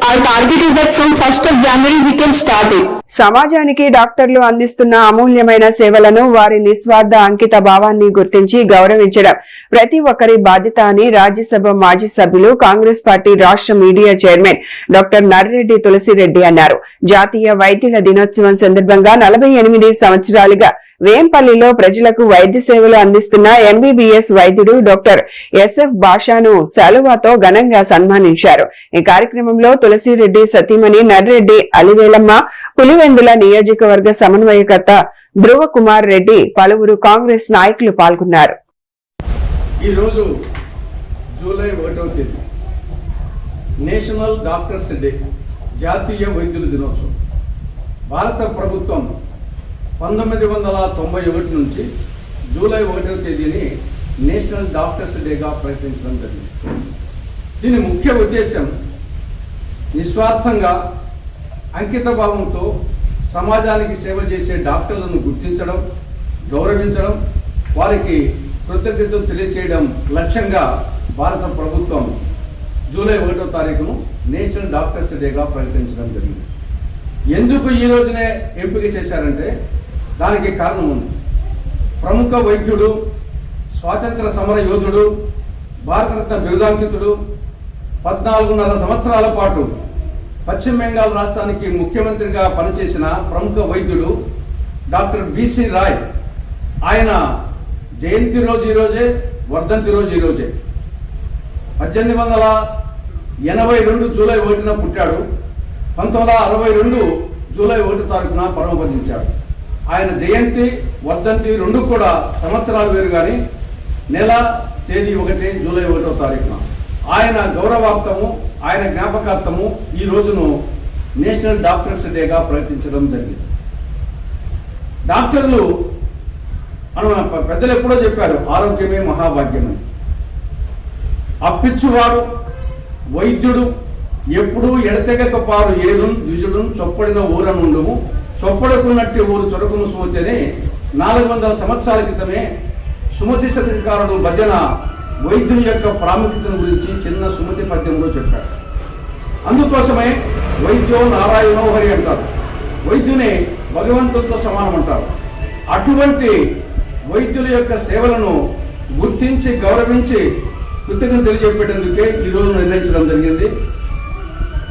our target is that from 1st of January we can start it. సమాజానికి డాక్టర్లు అందిస్తున్న అమూల్యమైన సేవలను, వారి నిస్వార్థ అంకిత భావాన్ని గుర్తించి గౌరవించడం ప్రతి ఒక్కరి బాధ్యత అని రాజ్యసభ మాజీ సభ్యులు, కాంగ్రెస్ పార్టీ రాష్ట్ర media chairman doctor Narreddy Tulasireddy అన్నారు. జాతీయ వైద్యుల దినోత్సవం సందర్భంగా 48 సంవత్సరాలుగా వేంపల్లిలో ప్రజలకు వైద్య సేవలు అందిస్తున్న ఎంబీబీఎస్ వైద్యుడు డాక్టర్ ఎస్ఎఫ్ బాషాను శాలువాతో ఘనంగా సన్మానించారు. ఈ కార్యక్రమంలో తులసిరెడ్డి సతీమణి నర్రెడ్డి అలివేలమ్మ, పులివెందుల నియోజకవర్గ సమన్వయకర్త ధ్రువ కుమార్ రెడ్డి, పలువురు కాంగ్రెస్ నాయకులు పాల్గొన్నారు. ఈరోజు జూలై 1వ తేదీ నేషనల్ డాక్టర్స్ డే, జాతీయ వైద్యుల దినోత్సవం. భారత ప్రభుత్వం 1991 నుంచి జూలై 1వ తేదీని నేషనల్ డాక్టర్స్ డేగా ప్రకటించడం జరిగింది. దీని ముఖ్య ఉద్దేశం నిస్వార్థంగా, అంకిత భావంతో సమాజానికి సేవ చేసే డాక్టర్లను గుర్తించడం, గౌరవించడం, వారికి కృతజ్ఞతలు తెలియచేయడం లక్ష్యంగా భారత ప్రభుత్వం జూలై 1వ తారీఖును నేషనల్ డాక్టర్స్ డేగా ప్రకటించడం జరిగింది. ఎందుకు ఈ రోజునే ఎంపిక చేశారంటే దానికి కారణం ఉంది. ప్రముఖ వైద్యుడు, స్వాతంత్ర సమర యోధుడు, భారతరత్న బిరుదాంకితుడు, 14.5 సంవత్సరాల పాటు పశ్చిమ బెంగాల్ రాష్ట్రానికి ముఖ్యమంత్రిగా పనిచేసిన ప్రముఖ వైద్యుడు డాక్టర్ బిసి రాయ్. ఆయన జయంతి రోజు ఈరోజే, వర్ధంతి రోజు ఈరోజే. 1882 జూలై 1న పుట్టాడు. 1962 జూలై 1 తారీఖున పరమపదించాడు. ఆయన జయంతి, వర్ధంతి రెండు కూడా సంవత్సరాలు వేరు, కానీ నెల తేదీ ఒకటి, జూలై 1వ తారీఖున. ఆయన గౌరవార్థము, ఆయన జ్ఞాపకార్థము ఈ రోజును నేషనల్ డాక్టర్స్ డేగా ప్రకటించడం జరిగింది. డాక్టర్లు మన పెద్దలు ఎప్పుడో చెప్పారు, ఆరోగ్యమే మహాభాగ్యమని. అప్పిచ్చువాడు వైద్యుడు ఎప్పుడు ఎడతెగక పారు ఏడు ద్విజుడు చొప్పడిన ఊరనుండుము చొప్పడుకున్నట్టు ఊరు చొరకును సుమతిని 400 సంవత్సరాల క్రితమే సుమతి శతకారుడు భజన వైద్యుని యొక్క ప్రాముఖ్యతను గురించి చిన్న సుమతి పద్యంలో చెప్పాడు. అందుకోసమే వైద్యో నారాయణో హరి అంటారు. వైద్యుని భగవంతుడితో సమానం అంటారు. అటువంటి వైద్యుల యొక్క సేవలను గుర్తించి గౌరవించి కృతజ్ఞత తెలియజెప్పేందుకే ఈరోజు నిర్ణయించడం జరిగింది.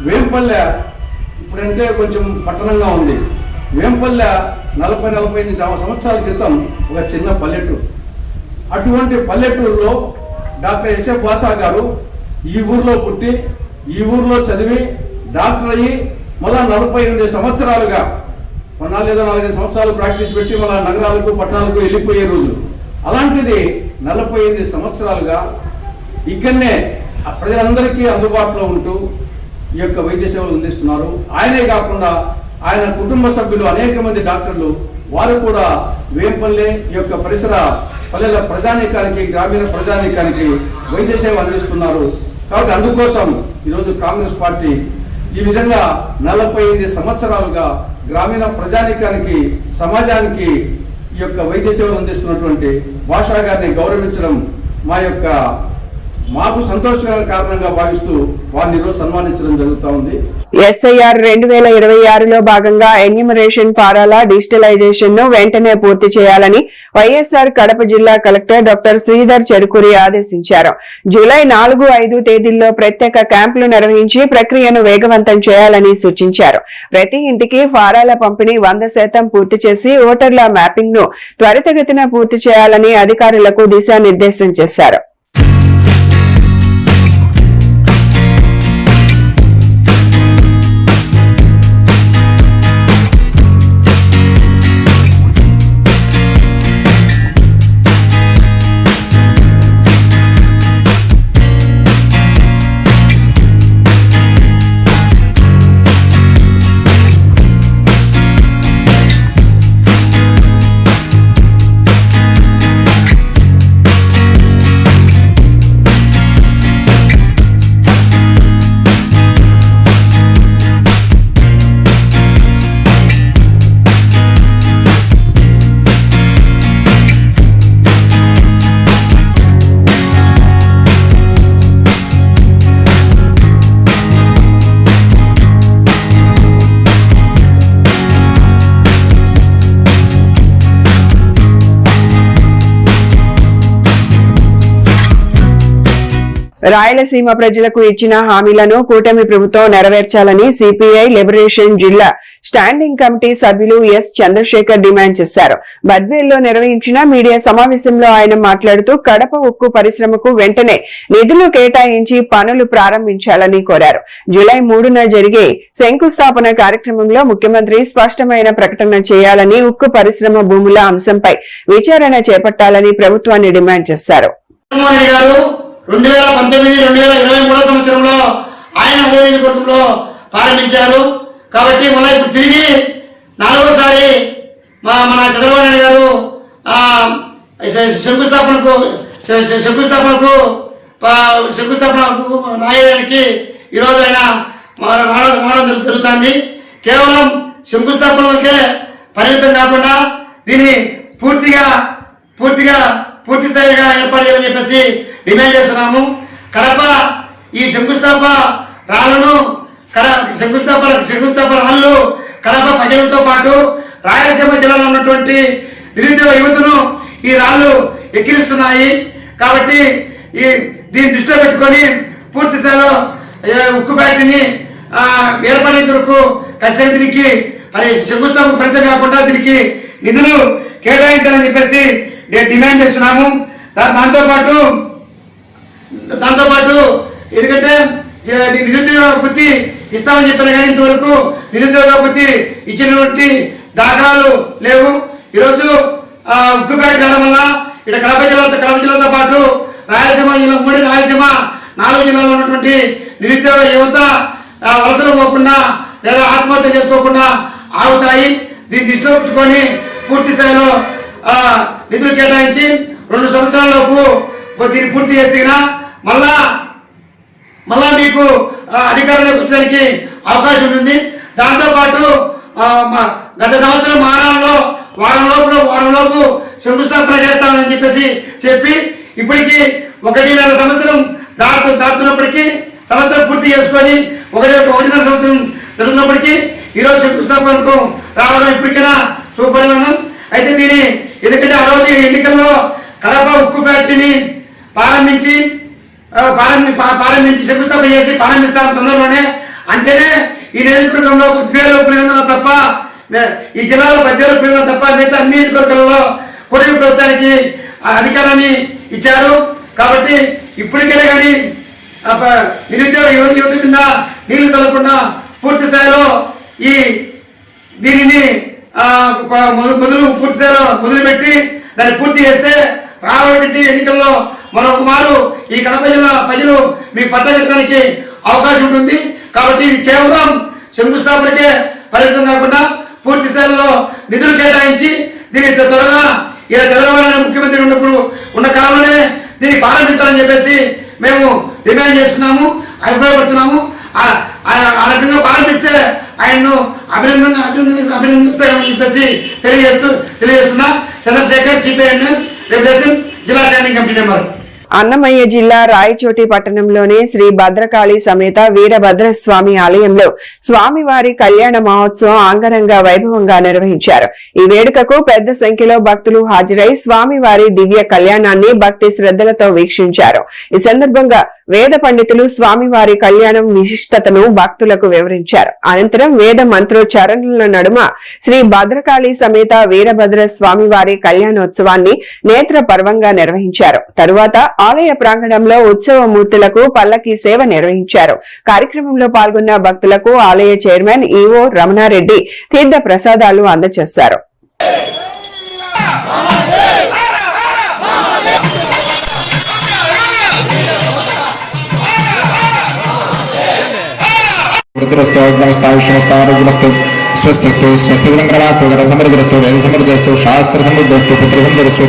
వేంపల్లె ఇప్పుడంటే కొంచెం పట్టణంగా ఉంది. వేంపల్లె 40-45 సంవత్సరాల క్రితం ఒక చిన్న పల్లెటూరు. అటువంటి పల్లెటూరులో డాక్టర్ ఎస్ఎఫ్ బాసా గారు ఈ ఊర్లో పుట్టి, ఈ ఊర్లో చదివి డాక్టర్ అయ్యి మళ్ళా 48 సంవత్సరాలుగా 4 సంవత్సరాలు ప్రాక్టీస్ పెట్టి మళ్ళా నగరాలకు పట్టణాలకు వెళ్ళిపోయే రోజు. అలాంటిది 48 సంవత్సరాలుగా ఇక్కడనే ప్రజలందరికీ అందుబాటులో ఉంటూ ఈ యొక్క వైద్య సేవలు అందిస్తున్నారు. ఆయనే కాకుండా ఆయన కుటుంబ సభ్యులు అనేక మంది డాక్టర్లు, వారు కూడా వేంపల్లె ఈ యొక్క పరిసర పల్లెల ప్రజానీకానికి, గ్రామీణ ప్రజానీకానికి వైద్య సేవ అందిస్తున్నారు. కాబట్టి అందుకోసం ఈరోజు కాంగ్రెస్ పార్టీ ఈ విధంగా 45 సంవత్సరాలుగా గ్రామీణ ప్రజానీకానికి, సమాజానికి ఈ యొక్క వైద్య సేవలు అందిస్తున్నటువంటి భాషా గారిని గౌరవించడం మాకు సంతోషకర కారణంగా భావిస్తూ వారిని ఈరోజు సన్మానించడం జరుగుతూ ఉంది. ఎస్ఐఆర్ 2026లో భాగంగా ఎన్యూమరేషన్ ఫారాల డిజిటలైజేషన్ ను వెంటనే పూర్తి చేయాలని వైఎస్ఆర్ కడప జిల్లా కలెక్టర్ డాక్టర్ శ్రీధర్ చెరుకూరి ఆదేశించారు. జూలై 4-5 తేదీల్లో ప్రత్యేక క్యాంపులు నిర్వహించి ప్రక్రియను వేగవంతం చేయాలని సూచించారు. ప్రతి ఇంటికి ఫారాల పంపిణీ 100% పూర్తి చేసి ఓటర్ల మ్యాపింగ్ ను త్వరితగతిన పూర్తి చేయాలని అధికారులకు దిశానిర్దేశం చేశారు. రాయలసీమ ప్రజలకు ఇచ్చిన హామీలను కూటమి ప్రభుత్వం నెరవేర్చాలని సిపిఐ లిబరేషన్ జిల్లా స్టాండింగ్ కమిటీ సభ్యులు ఎస్ చంద్రశేఖర్ డిమాండ్ చేశారు. బద్వేల్లో నిర్వహించిన మీడియా సమావేశంలో ఆయన మాట్లాడుతూ కడప ఉక్కు పరిశ్రమకు వెంటనే నిధులు కేటాయించి పనులు ప్రారంభించాలని కోరారు. జూలై 3న జరిగే శంకుస్థాపన కార్యక్రమంలో ముఖ్యమంత్రి స్పష్టమైన ప్రకటన చేయాలని, ఉక్కు పరిశ్రమ భూముల అంశంపై విచారణ చేపట్టాలని ప్రభుత్వాన్ని డిమాండ్ చేశారు. 2019-2023 సంవత్సరంలో ఆయన అదే నియోజకవర్గంలో ప్రారంభించారు. కాబట్టి మళ్ళీ ఇప్పుడు తిరిగి 4వసారి మన చంద్రబాబు నాయుడు గారు శంకుస్థాపనకు నాయడానికి ఈరోజు ఆయన రావడం జరుగుతుంది. కేవలం శంకుస్థాపనలకే పరిమితం కాకుండా దీన్ని పూర్తి స్థాయిగా ఏర్పాటు చేయాలని చెప్పేసి డిమాండ్ చేస్తున్నాము. కడప ఈ శంకుస్థాపన రాళ్లను శంకుస్థాపన రాళ్ళు కడప ప్రజలతో పాటు రాయలసీమ జిల్లాలో ఉన్నటువంటి నిరుద్యోగ యువతను ఈ రాళ్ళు ఎక్కిరిస్తున్నాయి. కాబట్టి దీన్ని దృష్టిలో పెట్టుకొని పూర్తి స్థాయిలో ఉక్కు ఫ్యాక్టరీని ఏర్పడేందుకు ఖచ్చితంగా దీనికి మరి శంకుస్థాపన ఫలితం కాకుండా దీనికి నిధులు కేటాయించాలని చెప్పేసి డిమాండ్ చేస్తున్నాము. దాంతోపాటు ఎందుకంటే నిరుద్యోగ వృత్తి ఇస్తామని చెప్పిన కానీ ఇంతవరకు నిరుద్యోగ వృత్తి ఇచ్చినటువంటి దాఖలాలు లేవు. ఈరోజు ఉక్కు ఫ్యాక్టరీ రావడం వల్ల ఇక్కడ కడప జిల్లాతో పాటు రాయలసీమ జిల్లా 3 రాయలసీమ 4 జిల్లాలో ఉన్నటువంటి నిరుద్యోగ యువత వలసలు పోకుండా లేదా ఆత్మహత్య చేసుకోకుండా ఆగుతాయి. దీన్ని దృష్టిలో పెట్టుకొని పూర్తి స్థాయిలో నిధులు కేటాయించి 2 సంవత్సరాల లోపు దీన్ని పూర్తి చేస్తే మళ్ళా మీకు అధికారంలోకి వచ్చేసరికి అవకాశం ఉంటుంది. దాంతోపాటు గత సంవత్సరం వారం లోపు శంకుస్థాపన చేస్తామని చెప్పి ఇప్పటికీ 1.5 సంవత్సరం దాటుతున్నప్పటికీ సంవత్సరం పూర్తి చేసుకొని 1.5 సంవత్సరం జరుగుతున్నప్పటికీ ఈరోజు శంకుస్థాపనకు రావడం ఇప్పటికైనా శుభపరిణామం. అయితే ఎందుకంటే ఆ రోజు ఎన్నికల్లో కడప ఉక్కు ఫ్యాక్టరీని ప్రారంభించి శంకుస్థాపన చేసి ప్రారంభిస్తాం తొందరలోనే అంటేనే ఈ నియోజకవర్గంలో 10,000 పిల్లలు తప్ప ఈ జిల్లాలో 10,000 పిల్లలు తప్ప మిగతా అన్ని నియోజకవర్గాల్లో కూటమి ప్రభుత్వానికి అధికారాన్ని ఇచ్చారు. కాబట్టి ఇప్పటికైనా కానీ నిరుద్యోగ యువత కింద నీళ్లు తల్లకుండా పూర్తి స్థాయిలో దీనిని పూర్తి స్థాయిలో మొదలుపెట్టి దాన్ని పూర్తి చేస్తే రాబోయే ఎన్నికల్లో మరొక మారు ఈ కడప జిల్లా ప్రజలు మీకు పట్టబెట్టడానికి అవకాశం ఉంటుంది. కాబట్టి ఇది కేవలం శంకుస్థాపనకే పరిమితం కాకుండా పూర్తి స్థాయిలో నిధులు కేటాయించి దీన్ని త్వరగా ఇలా చంద్రబాబు ముఖ్యమంత్రి ఉన్న కాలంలోనే దీన్ని ప్రారంభించాలని చెప్పేసి మేము డిమాండ్ చేస్తున్నాము, అభిప్రాయపడుతున్నాము. ఆ రకంగా ప్రారంభిస్తే ఆయన్ను అభినందిస్తామని చెప్పేసి తెలియజేస్తున్నా. చంద్రశేఖర్, సిపిఐఎం రిప్రజెంటేషన్, జిల్లా స్టాండింగ్ కమిటీ మెంబర్. అన్నమయ్య జిల్లా రాయచోటి పట్టణంలోని శ్రీ భద్రకాళి సమేత వీరభద్రస్వామి ఆలయంలో స్వామివారి కళ్యాణ మహోత్సవం అంగరంగ వైభవంగా నిర్వహించారు. ఈ వేడుకకు పెద్ద సంఖ్యలో భక్తులు హాజరై స్వామివారి దివ్య కళ్యాణాన్ని భక్తి శ్రద్ధలతో వీక్షించారు. ఈ సందర్భంగా వేద పండితులు స్వామివారి కళ్యాణం విశిష్టతను భక్తులకు వివరించారు. అనంతరం వేద మంత్రోచ్చారణల నడుమ శ్రీ భద్రకాళి సమేత వీరభద్ర స్వామివారి కళ్యాణోత్సవాన్ని నేత్ర పర్వంగా నిర్వహించారు. తరువాత ఆలయ ప్రాంగణంలో ఉత్సవ మూర్తులకు పల్లకి సేవ నిర్వహించారు. కార్యక్రమంలో పాల్గొన్న భక్తులకు ఆలయ చైర్మన్ ఈవో రమణారెడ్డి తీర్థ ప్రసాదాలు అందజేశారు. స్వస్థస్తు స్వస్థిరంగరాస్తు గరసమృద్రస్తు వేదసమృద్రస్తు శాస్త్ర సమృద్ధస్తు పుత్ర సమృద్ధస్తు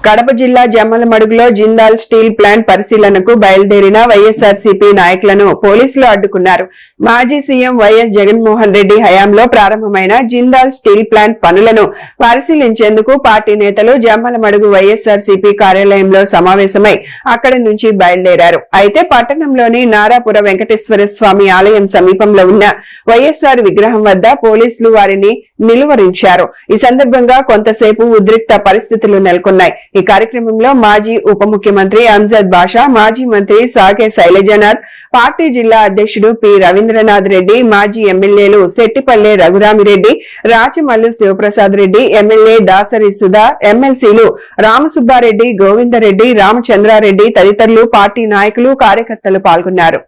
కడప జిల్లా జమ్మలమడుగులో జిందాల్ స్టీల్ ప్లాంట్ పరిశీలనకు బయలుదేరిన వైఎస్ఆర్సీపీ నాయకులను పోలీసులు అడ్డుకున్నారు. మాజీ సీఎం వైఎస్ జగన్మోహన్ రెడ్డి హయాంలో ప్రారంభమైన జిందాల్ స్టీల్ ప్లాంట్ పనులను పరిశీలించేందుకు పార్టీ నేతలు జమ్మలమడుగు వైఎస్ఆర్సీపీ కార్యాలయంలో సమావేశమై అక్కడి నుంచి బయలుదేరారు. అయితే పట్టణంలోని నారాపుర వెంకటేశ్వర స్వామి ఆలయం సమీపంలో ఉన్న వైఎస్ఆర్ విగ్రహం వద్ద పోలీసులు వారిని నిలువరించారు. ఈ సందర్భంగా కొంతసేపు ఉద్రిక్త పరిస్థితులు నెలకొన్నాయి. ఈ కార్యక్రమంలో మాజీ ఉప ముఖ్యమంత్రి అంజద్ బాషా, మాజీ మంత్రి సాకే శైలజనాథ్, పార్టీ జిల్లా అధ్యక్షుడు పి రవీంద్రనాథ్ రెడ్డి, మాజీ ఎమ్మెల్యేలు శెట్టిపల్లె రఘురామిరెడ్డి, రాచమల్లు శివప్రసాద్ రెడ్డి, ఎమ్మెల్యే దాసరి సుధా, ఎమ్మెల్సీలు రామసుబ్బారెడ్డి, గోవిందరెడ్డి, రామచంద్రారెడ్డి తదితరులు పార్టీ నాయకులు, కార్యకర్తలు పాల్గొన్నారు.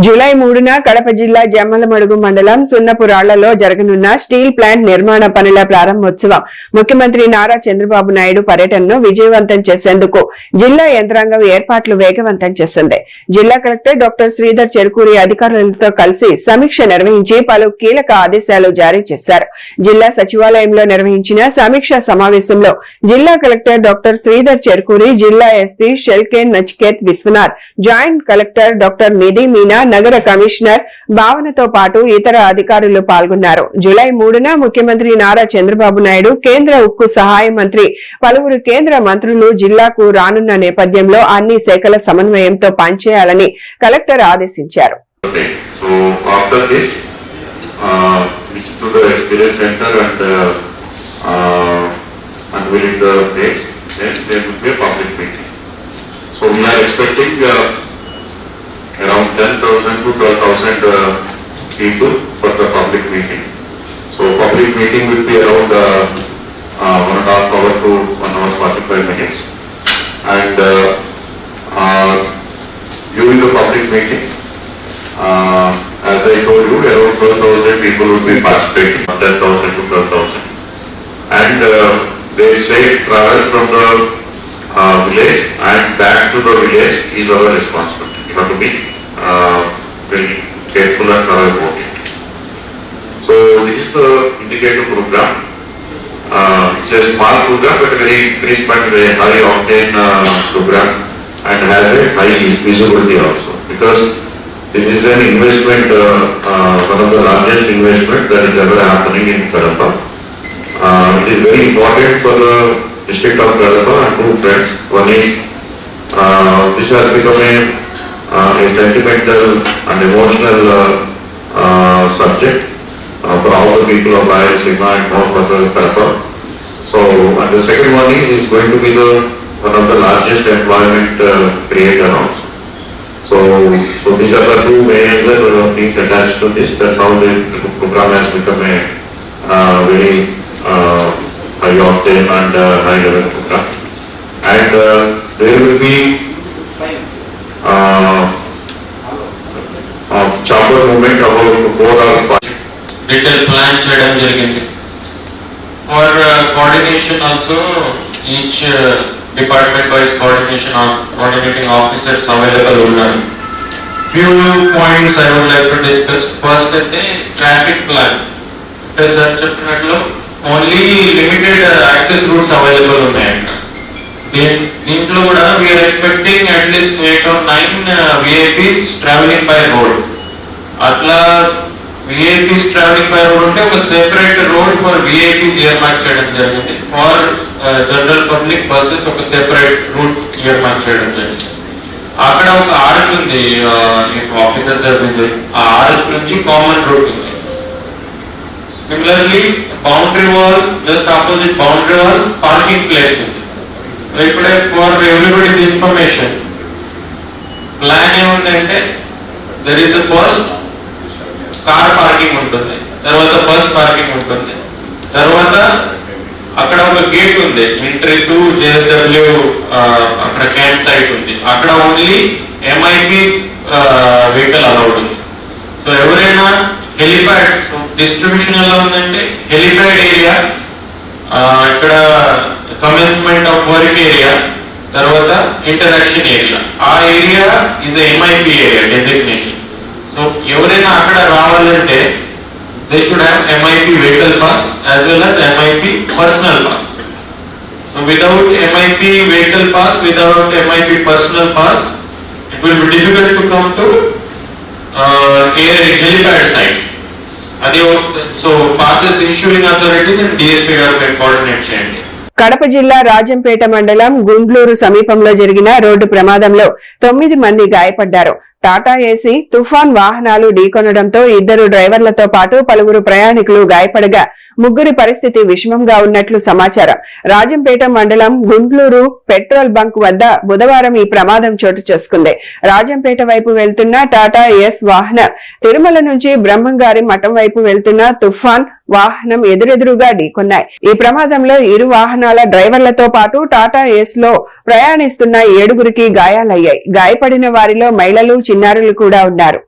జూలై 3న కడప జిల్లా జమ్మలమడుగు మండలం సున్నపురాళ్లలో జరగనున్న స్టీల్ ప్లాంట్ నిర్మాణ పనుల ప్రారంభోత్సవం ముఖ్యమంత్రి నారా చంద్రబాబు నాయుడు పర్యటనను విజయవంతం చేసేందుకు జిల్లా యంత్రాంగం ఏర్పాట్లు వేగవంతం చేసింది. జిల్లా కలెక్టర్ డాక్టర్ శ్రీధర్ చెరుకూరి అధికారులతో కలిసి సమీక్ష నిర్వహించి పలు కీలక ఆదేశాలు జారీ చేశారు. జిల్లా సచివాలయంలో నిర్వహించిన సమీక్ష సమావేశంలో జిల్లా కలెక్టర్ డాక్టర్ శ్రీధర్ చెరుకూరి, జిల్లా SP Shelke Nachiket Vishwanath, joint collector doctor Nidhi Meena, నగర కమిషనర్ భావనతో పాటు ఇతర అధికారులు పాల్గొన్నారు. జూలై 3న ముఖ్యమంత్రి నారా చంద్రబాబు నాయుడు, కేంద్ర ఉక్కు సహాయ మంత్రి, పలువురు కేంద్ర మంత్రులు జిల్లాకు రానున్న నేపథ్యంలో అన్ని శాఖల సమన్వయంతో పనిచేయాలని కలెక్టర్ ఆదేశించారు. around 10,000 to 12,000 people for the public meeting. So public meeting will be around 1.5 hour to 1 hour 45 minutes. And during the public meeting, as I told you, around 12,000 people will be participating, 10,000 to 12,000. And they say travel from the village and back to the village is our responsibility. You have to be very careful and thorough about it. So this is the indicator program. It's a small program but very crisp and very high octane program and has a high visibility also, because this is an investment, one of the largest investment that is ever happening in Kadapa. It is very important for the district of Kadapa and two friends. One is this has become a sentimental and emotional subject for all the people of Rayalaseema and more for the Kadapa. So, and the second one is going to be one of the largest employment creator also. So these are the two major things attached to this. That's how the program has become a very high octane and high level program. And there will be chamber movement about 4 hours. Detailed plan చేయడం జరిగింది. For coordination also, each department wise coordinating officers available ఉన్నారు. Few points I would like to discuss. First అయితే traffic plan. అంటే sir చెప్పినట్లు only limited access routes available ఉన్నాయంట. దీంట్లో కూడా we're expecting at least 8 or 9 VIPs travelling by road. అట్లా VIPs travelling by road ఉంటే ఒక separate road for VIPs earmark చేయడం జరిగింది. ఫర్ జనరల్ పబ్లిక్ బస్సెస్ ఒక సెపరేట్ రూట్ ఇయర్ మార్క్ చేయడం జరిగింది. అక్కడ ఒక ఆర్చ్ ఉంది, ఆఫీసర్ సర్వీస్, ఆ ఆర్చ్ నుంచి కామన్ రూట్ ఉంది. Similarly boundary wall, just opposite boundary wall parking place ఉంది. ఇప్పుడే ఫర్ ఎవ్రీబడీస్ ఇన్ఫర్మేషన్ ప్లాన్ ఏముందంటే there is first car parking ఉంటుంది, తర్వాత బస్ పార్కింగ్ ఉంటుంది, తర్వాత అక్కడ ఒక గేట్ ఉంది ఎంట్రీ టు జేఎస్డబ్ల్యూ, అక్కడ క్యాంప్ సైట్ ఉంది, అక్కడ ఓన్లీ ఎంఐపి వెహికల్ అలౌడ్ ఉంది. సో ఎవరైనా హెలిప్యాడ్ డిస్ట్రిబ్యూషన్ ఎలా ఉందంటే హెలిప్యాడ్ ఏరియా, ఇక్కడ కమెన్స్మెంట్ ఆఫ్ వర్క్ ఏరియా, తర్వాత ఇంటరాక్షన్ ఏరియా, ఆ area is MIP area designation. So ఎవరైనా అక్కడ రావాలంటే they should have MIP vehicle pass as well as MIP personal pass. So without MIP vehicle pass, without MIP personal pass, it will be difficult to come to helipad site. So passes issuing authorities and DSP గారు coordinate చేయండి. కడప జిల్లా రాజంపేట మండలం గుండ్లూరు సమీపంలో జరిగిన road ప్రమాదంలో 9 మంది గాయపడ్డారు. Tata AC తుఫాన్ వాహనాలు ఢీకొనడంతో 2 డ్రైవర్లతో పాటు పలువురు ప్రయాణికులు గాయపడగా 3 పరిస్థితి విషమంగా ఉన్నట్లు సమాచారం. రాజంపేట మండలం గుండ్లూరు పెట్రోల్ బంక్ వద్ద బుధవారం ఈ ప్రమాదం చోటు చేసుకుంది. రాజంపేట వైపు వెళ్తున్న టాటా ఎస్ వాహనం తిరుమల నుంచి బ్రహ్మంగారి మఠం వైపు వెళ్తున్న తుఫాన్ వాహనం ఎదురెదురుగా ఢీకొన్నాయి. ఈ ప్రమాదంలో 2 వాహనాల డ్రైవర్లతో పాటు టాటా ఎస్ లో ప్రయాణిస్తున్న 7గురికి గాయాలయ్యాయి. గాయపడిన వారిలో మహిళలు, చిన్నారులు కూడా ఉన్నారు.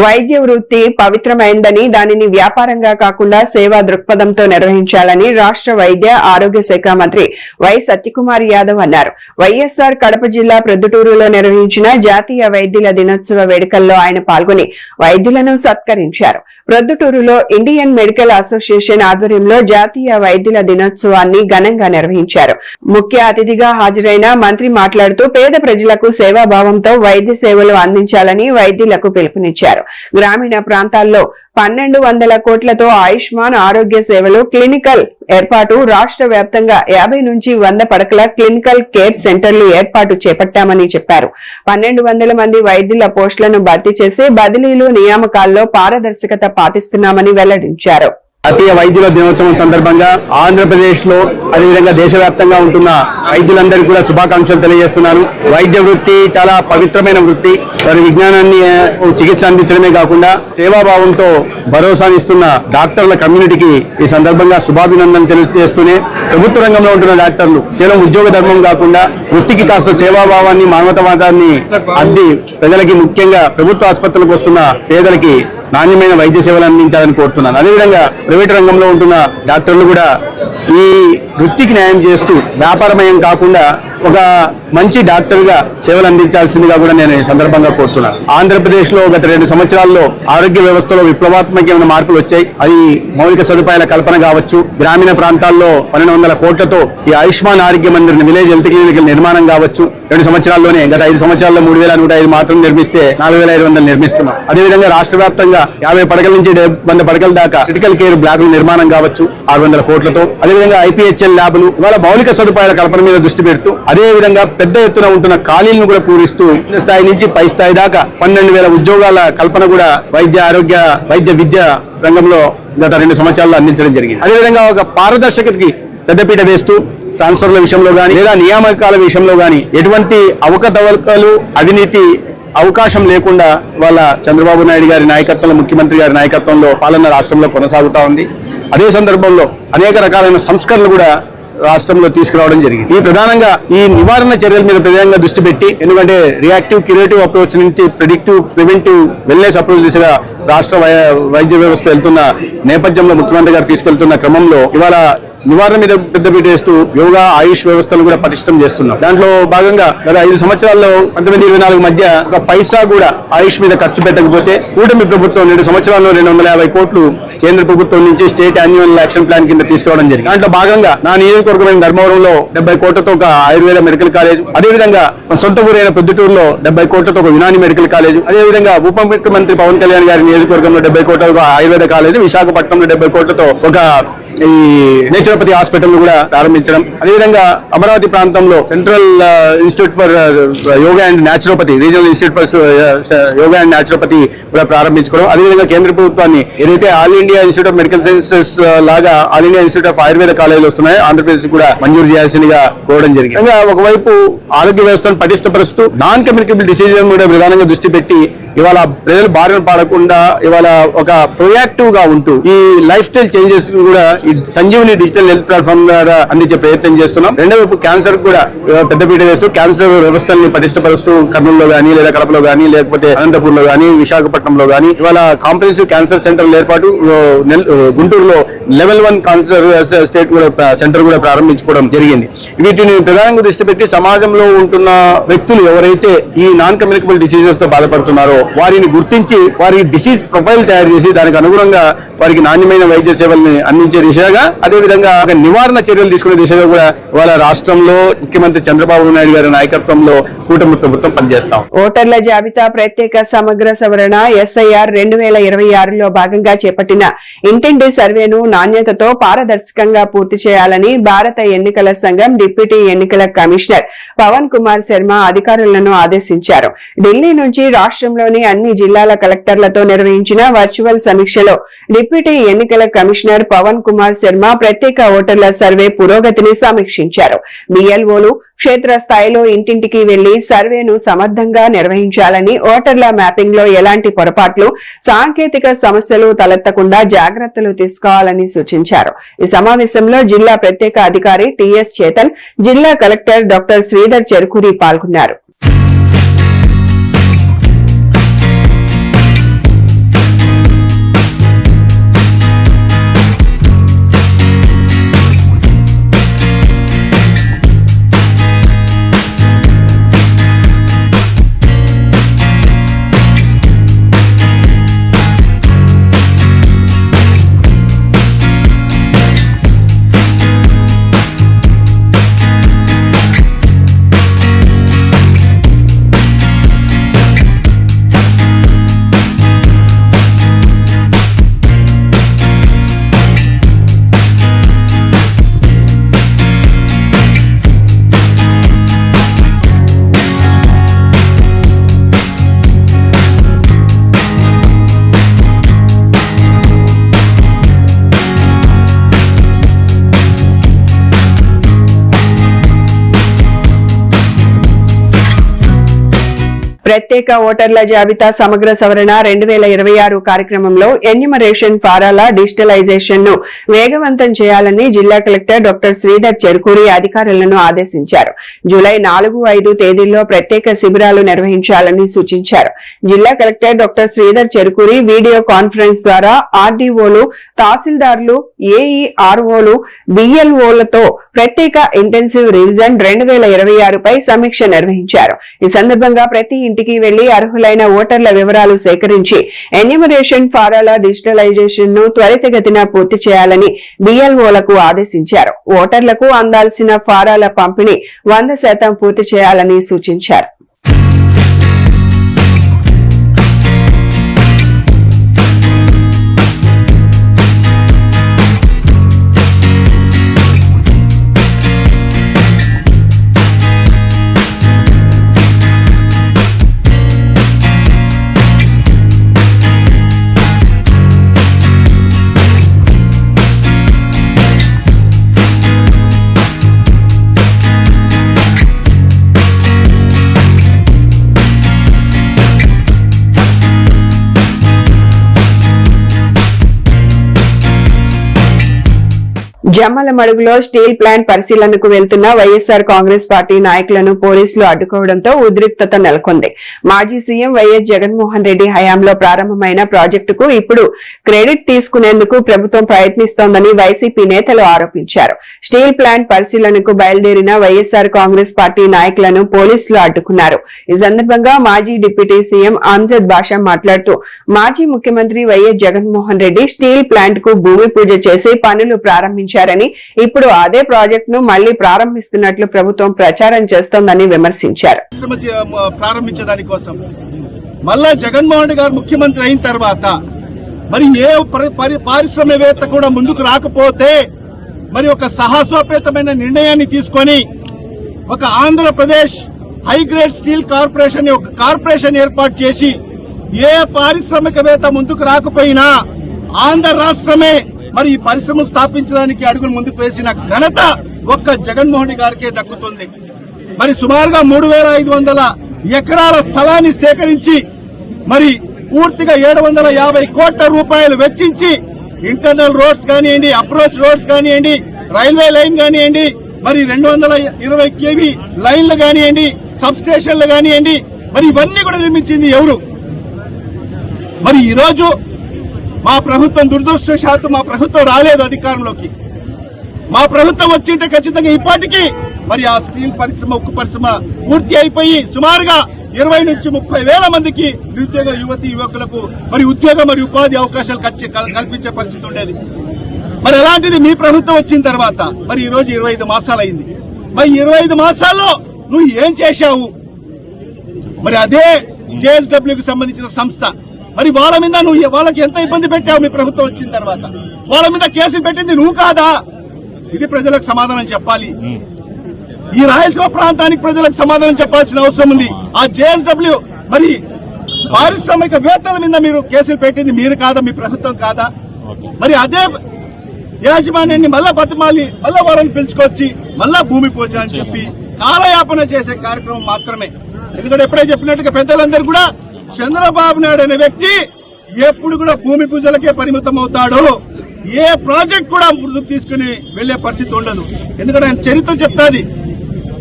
వైద్య వృత్తి పవిత్రమైందని, దానిని వ్యాపారంగా కాకుండా సేవా దృక్పథంతో నిర్వహించాలని రాష్ట్ర వైద్య ఆరోగ్య శాఖ మంత్రి వై సత్యకుమార్ యాదవ్ అన్నారు. వైఎస్ఆర్ కడప జిల్లా ప్రొద్దుటూరులో నిర్వహించిన జాతీయ వైద్యుల దినోత్సవ వేడుకల్లో ఆయన పాల్గొని వైద్యులను సత్కరించారు. ప్రొద్దుటూరులో ఇండియన్ మెడికల్ అసోసియేషన్ ఆధ్వర్యంలో జాతీయ వైద్యుల దినోత్సవాన్ని ఘనంగా నిర్వహించారు. ముఖ్య అతిథిగా హాజరైన మంత్రి మాట్లాడుతూ పేద ప్రజలకు సేవాభావంతో వైద్య సేవలు అందించాలని వైద్యులకు పిలుపునిచ్చారు. గ్రామీణ ప్రాంతాల్లో 1200 కోట్లతో ఆయుష్మాన్ ఆరోగ్య సేవలు క్లినికల్ ఏర్పాటు, రాష్ట్ర వ్యాప్తంగా 50 నుంచి 100 పడకల క్లినికల్ కేర్ సెంటర్లు ఏర్పాటు చేపట్టామని చెప్పారు. 1200 మంది వైద్యుల పోస్టులను భర్తీ చేసి బదిలీలు, నియామకాల్లో పారదర్శకత పాటిస్తున్నామని వెల్లడించారు. జాతీయ వైద్యుల దినోత్సవం సందర్భంగా ఆంధ్రప్రదేశ్ లో అదేవిధంగా దేశవ్యాప్తంగా ఉంటున్న వైద్యులందరికీ కూడా శుభాకాంక్షలు తెలియజేస్తున్నాను. వైద్య వృత్తి చాలా పవిత్రమైన వృత్తి. వారి విజ్ఞానాన్ని చికిత్స అందించడమే కాకుండా సేవాభావంతో భరోసానిస్తున్న డాక్టర్ల కమ్యూనిటీకి ఈ సందర్భంగా శుభాభినందనలు తెలియజేస్తూనే ప్రభుత్వ రంగంలో ఉంటున్న డాక్టర్లు కేవలం ఉద్యోగ ధర్మం కాకుండా వృత్తికి కాస్త సేవాభావాన్ని, మానవతావాదాన్ని అద్ది ప్రజలకి, ముఖ్యంగా ప్రభుత్వ ఆసుపత్రులకు వస్తున్న పేదలకి నాణ్యమైన వైద్య సేవలు అందించాలని కోరుతున్నాను. అదేవిధంగా ప్రైవేట్ రంగంలో ఉంటున్న డాక్టర్లు కూడా ఈ వృత్తికి న్యాయం చేస్తూ వ్యాపారమయం కాకుండా ఒక మంచి డాక్టర్ గా సేవలు అందించాల్సిందిగా కూడా నేను ఈ సందర్భంగా కోరుతున్నాను. ఆంధ్రప్రదేశ్ లో గత 2 సంవత్సరాల్లో ఆరోగ్య వ్యవస్థలో విప్లవాత్మకమైన మార్పులు వచ్చాయి. అది మౌలిక సదుపాయాల కల్పన కావచ్చు, గ్రామీణ ప్రాంతాల్లో 1200 కోట్లతో ఈ ఆయుష్మాన్ ఆరోగ్య మందిర్ విలేజ్ హెల్త్ క్లినికల్ నిర్మాణం కావచ్చు. 2 సంవత్సరాల్లోనే గత 5 సంవత్సరాల్లో 3105 మాత్రం నిర్మిస్తే 4500 నిర్మిస్తున్నాం. అదేవిధంగా రాష్ట్ర వ్యాప్తంగా 50 పడకల నుంచి 100 పడకల దాకా క్రిటికల్ కేర్ బ్లాకుల నిర్మాణం కావచ్చు 600 కోట్లతో. అదేవిధంగా IPHL ల్యాబ్లు, ఇవాళ మౌలిక సదుపాయాల కల్పన మీద దృష్టి పెడుతూ అదే విధంగా పెద్ద ఎత్తున ఉంటున్న ఖాళీలను కూడా పూరిస్తూ స్థాయి నుంచి పై స్థాయి దాకా 12,000 ఉద్యోగాల కల్పన కూడా వైద్య విద్య రంగంలో గత 2 సంవత్సరాల్లో అందించడం జరిగింది. అదేవిధంగా ఒక పారదర్శకతకి పెద్దపీట వేస్తూ ట్రాన్స్ఫర్ల విషయంలో గానీ లేదా నియామకాల విషయంలో గానీ ఎటువంటి అవకతవకలు అవినీతి అవకాశం లేకుండా వాళ్ళ చంద్రబాబు నాయుడు గారి నాయకత్వంలో, ముఖ్యమంత్రి గారి నాయకత్వంలో పాలన రాష్ట్రంలో కొనసాగుతా ఉంది. అదే సందర్భంలో అనేక రకాలైన సంస్కరణలు కూడా రాష్ట్రంలో తీసుకురావడం జరిగింది. ఈ ప్రధానంగా ఈ నివారణ చర్యల మీద ప్రధానంగా దృష్టి పెట్టి, ఎందుకంటే రియాక్టివ్ క్యూరేటివ్ అప్రోచ్ నుంచి ప్రిడిక్టివ్ ప్రివెంటివ్ వెల్నెస్ అప్రోచ్ దిశగా రాష్ట్ర వైద్య వ్యవస్థ వెళ్తున్న నేపథ్యంలో ముఖ్యమంత్రి గారు తీసుకెళ్తున్న క్రమంలో ఇవాళ నివారణ మీద పెద్దపీట వేస్తూ యోగా ఆయుష్ వ్యవస్థను కూడా పటిష్టం చేస్తున్నాం. దాంట్లో భాగంగా గత 5 సంవత్సరాల్లో 19-24 మధ్య ఒక పైసా కూడా ఆయుష్ మీద ఖర్చు పెట్టకపోతే కూటమి ప్రభుత్వం 2 సంవత్సరాల్లో 250 కోట్లు కేంద్ర ప్రభుత్వం నుంచి స్టేట్ యాన్యువల్ యాక్షన్ ప్లాన్ కింద తీసుకోవడం జరిగింది. దాంట్లో భాగంగా నా నియోజకవర్గమైన ధర్మవరంలో 70 కోట్లతో ఒక ఆయుర్వేద మెడికల్ కాలేజ్, అదేవిధంగా సొంత ఊరైన పొద్దుటూరులో 70 కోట్లతో ఒక యునాని మెడికల్ కాలేజ్, అదేవిధంగా ఉప ముఖ్యమంత్రి పవన్ కళ్యాణ్ గారి నియోజకవర్గంలో 70 కోట్లతో ఒక ఆయుర్వేద కాలేజ్, విశాఖపట్నంలో 70 కోట్లతో ఒక ఈ నేచురోపతి హాస్పిటల్ కూడా ప్రారంభించడం, అదేవిధంగా అమరావతి ప్రాంతంలో central institute for yoga and naturopathy, regional institute for yoga and naturopathy కూడా ప్రారంభించుకోవడం, అదేవిధంగా కేంద్ర ప్రభుత్వాన్ని ఏదైతే all India institute of medical sciences లాగా all India institute of Ayurveda కాలేజీలు వస్తున్నాయో ఆంధ్రప్రదేశ్ కూడా మంజూరు చేయాల్సిందిగా కోరడం జరిగింది. ఒకవైపు ఆరోగ్య వ్యవస్థను పటిష్టపరుస్తూ నాన్ కమ్యూనికబుల్ డిసీజెస్ కూడా ప్రధానంగా దృష్టి పెట్టి ఇవాళ ప్రజలు బారిన పడకుండా ఇవాళ ఒక ప్రొయాక్టివ్ గా ఉంటూ ఈ లైఫ్ స్టైల్ చేంజెస్ కూడా ఈ సంజీవని డిజిటల్ హెల్త్ ప్లాట్ఫామ్ ద్వారా అందించే ప్రయత్నం చేస్తున్నాం. రెండో వైపు క్యాన్సర్ కూడా పెద్దపీట వేస్తూ క్యాన్సర్ వ్యవస్థల్ని పటిష్టపరుస్తూ కర్నూలులో గానీ లేదా కడపలో గానీ లేకపోతే అనంతపూర్లో గానీ విశాఖపట్నంలో గానీ ఇవాళ కాంప్రహెన్సివ్ క్యాన్సర్ సెంటర్ ఏర్పాటు, గుంటూరులో లెవెల్ 1 క్యాన్సర్ స్టేట్ కూడా సెంటర్ కూడా ప్రారంభించుకోవడం జరిగింది. వీటిని ప్రధానంగా దృష్టి పెట్టి సమాజంలో ఉంటున్న వ్యక్తులు ఎవరైతే ఈ నాన్ కమ్యూనికబుల్ డిసీజెస్ తో బాధపడుతున్నారో వారిని గుర్తించి వారి డిసీజ్ ప్రొఫైల్ తయారు చేసి దానికి అనుగుణంగా వారికి నాణ్యమైన వైద్య సేవల్ని అందించే దిశగా, అదేవిధంగా ఒక నివారణ చర్యలు తీసుకునే దిశగా కూడా ఇవాళ రాష్ట్రంలో ముఖ్యమంత్రి చంద్రబాబు నాయుడు గారి నాయకత్వంలో కూటమి ప్రభుత్వం పనిచేస్తాం. ఓటర్ల జాబితా ప్రత్యేక సమగ్ర సవరణ ఎస్ఐఆర్ 2026లో భాగంగా చేపట్టిన ఇంటింటి సర్వేను నాణ్యతతో పారదర్శకంగా పూర్తి చేయాలని భారత ఎన్నికల సంఘం డిప్యూటీ ఎన్నికల కమిషనర్ పవన్ కుమార్ శర్మ అధికారులను ఆదేశించారు. ఢిల్లీ నుంచి రాష్ట్రంలోని అన్ని జిల్లాల కలెక్టర్లతో నిర్వహించిన వర్చువల్ సమీక్షలో డిప్యూటీ ఎన్నికల కమిషనర్ పవన్ కుమార్ శర్మ ప్రత్యేక ఓటర్ల సర్వే పురోగతిని సమీక్షించారు. బిఎల్ఓలు క్షేత్రస్థాయిలో ఇంటింటికి వెళ్లి సర్వేను సమర్థంగా నిర్వహించాలని, ఓటర్ల మ్యాపింగ్ లో ఎలాంటి పొరపాట్లు, సాంకేతిక సమస్యలు తలెత్తకుండా జాగ్రత్తలు తీసుకోవాలని సూచించారు. ఈ సమావేశంలో జిల్లా ప్రత్యేక అధికారి టిఎస్ చేతన్, జిల్లా కలెక్టర్ డాక్టర్ శ్రీధర్ చెరుకూరి పాల్గొన్నారు. ప్రత్యేక ఓటర్ల జాబితా సమగ్ర సవరణ 2026 కార్యక్రమంలో ఎన్యూమరేషన్ ఫారాల డిజిటలైజేషన్ ను వేగవంతం చేయాలని జిల్లా కలెక్టర్ డాక్టర్ శ్రీధర్ చెరుకూరి అధికారులను ఆదేశించారు. జూలై 4-5 తేదీల్లో ప్రత్యేక శిబిరాలు నిర్వహించాలని సూచించారు. జిల్లా collector doctor Sridhar Cherukuri video conference ద్వారా ఆర్డీఓలు, తహసీల్దార్లు, ఏఈఆర్ఓలు, బిఎల్ఓలతో ప్రత్యేక ఇంటెన్సివ్ రివిజన్ 2026 పై సమీక్ష నిర్వహించారు. ఈ సందర్భంగా ప్రతి ఇంటికి వెళ్లి అర్హులైన ఓటర్ల వివరాలు సేకరించి ఎన్యూమరేషన్ ఫారాల డిజిటలైజేషన్ ను త్వరితగతిన పూర్తి చేయాలని బిఎల్ఓలకు ఆదేశించారు. ఓటర్లకు అందాల్సిన ఫారాల పంపిణీ 100% పూర్తి చేయాలని సూచించారు. జమ్మలమడుగులో స్టీల్ ప్లాంట్ పరిశీలనకు వెళ్తున్న వైఎస్సార్ కాంగ్రెస్ పార్టీ నాయకులను పోలీసులు అడ్డుకోవడంతో ఉద్రిక్తత నెలకొంది. మాజీ సీఎం వైఎస్ జగన్మోహన్ రెడ్డి హయాంలో ప్రారంభమైన ప్రాజెక్టుకు ఇప్పుడు క్రెడిట్ తీసుకునేందుకు ప్రభుత్వం ప్రయత్నిస్తోందని వైసీపీ నేతలు ఆరోపించారు. స్టీల్ ప్లాంట్ పరిశీలనకు బయలుదేరిన వైఎస్సార్ కాంగ్రెస్ పార్టీ నాయకులను పోలీసులు అడ్డుకున్నారు. ఈ సందర్భంగా మాజీ డిప్యూటీ సీఎం అమ్జద్ బాషా మాట్లాడుతూ మాజీ ముఖ్యమంత్రి YS Jaganmohan Reddy steel plant కు భూమి పూజ చేసి పనులు ప్రారంభించారని, ఇప్పుడు అదే ప్రాజెక్టును మళ్లీ ప్రారంభిస్తున్నట్లు ప్రభుత్వం ప్రచారం చేస్తోందని విమర్శించారు. ప్రారంభించడాని కోసం మళ్ళా జగన్మోహన్ రెడ్డి గారు ముఖ్యమంత్రి అయిన తర్వాత మరి ఏ పారిశ్రామికవేత్త కూడా ముందుకు రాకపోతే మరి ఒక సాహసోపేతమైన నిర్ణయాన్ని తీసుకొని ఒక ఆంధ్రప్రదేశ్ హైగ్రేడ్ స్టీల్ కార్పొరేషన్ ఒక కార్పొరేషన్ ఏర్పాటు చేసి ఏ పారిశ్రామికవేత్త ముందుకు రాకపోయినా ఆంధ్ర రాష్ట్రమే మరి ఈ పరిశ్రమ స్థాపించడానికి అడుగులు ముందుకు వేసిన ఘనత ఒక్క జగన్మోహన్ రెడ్డి గారికే దక్కుతుంది. మరి సుమారుగా 3,500 ఎకరాల స్థలాన్ని సేకరించి మరి పూర్తిగా 750 కోట్ల రూపాయలు వెచ్చించి ఇంటర్నల్ రోడ్స్ కానివ్వండి, అప్రోచ్ రోడ్స్ కానివ్వండి, రైల్వే లైన్ కానివ్వండి, మరి 220 kV లైన్లు కానివ్వండి, సబ్ స్టేషన్లు కానివ్వండి, మరి ఇవన్నీ కూడా నిర్మించింది ఎవరు? మరి ఈరోజు మా ప్రభుత్వం దురదృష్టవశాత్తు మా ప్రభుత్వం రాలేదు అధికారంలోకి. మా ప్రభుత్వం వచ్చింటే ఖచ్చితంగా ఇప్పటికీ మరి ఆ స్టీల్ పరిశ్రమ, ఉక్కు పరిశ్రమ పూర్తి అయిపోయి సుమారుగా 20 నుంచి 30 వేల మందికి నిరుద్యోగ యువకులకు మరి ఉద్యోగ మరియు ఉపాధి అవకాశాలు కల్పించే పరిస్థితి ఉండేది. మరి అలాంటిది మీ ప్రభుత్వం వచ్చిన తర్వాత మరి ఈ రోజు 25 మాసాలు అయింది. మరి 25 మాసాల్లో నువ్వు ఏం చేశావు? మరి అదే జేఎస్డబ్ల్యూకి సంబంధించిన సంస్థ, మరి వాళ్ళ మీద నువ్వు వాళ్ళకి ఎంత ఇబ్బంది పెట్టావు మీ ప్రభుత్వం వచ్చిన తర్వాత? వాళ్ళ మీద కేసులు పెట్టింది నువ్వు కాదా? ఇది ప్రజలకు సమాధానం చెప్పాలి. ఈ రాయలసీమ ప్రాంతానికి ప్రజలకు సమాధానం చెప్పాల్సిన అవసరం ఉంది. ఆ జేఎస్డబ్ల్యూ మరి పారిశ్రామికవేత్తల మీద మీరు కేసులు పెట్టింది మీరు కాదా? మీ ప్రభుత్వం కాదా? మరి అదే యాజమాన్యాన్ని మళ్ళా బతిమాలి మళ్ళా వాళ్ళని పిలుచుకొచ్చి మళ్ళా భూమి పూజ అని చెప్పి కాలయాపన చేసే కార్యక్రమం మాత్రమే. ఎందుకంటే ఎప్పుడే చెప్పినట్టుగా పెద్దలందరూ కూడా చంద్రబాబు నాయుడు అనే వ్యక్తి ఎప్పుడు కూడా భూమి పూజలకే పరిమితం అవుతాడు. ఏ ప్రాజెక్ట్ కూడా ముందుకు తీసుకుని వెళ్లే పరిస్థితి ఉండదు. ఎందుకంటే ఆయన చరిత్ర చెప్తాది.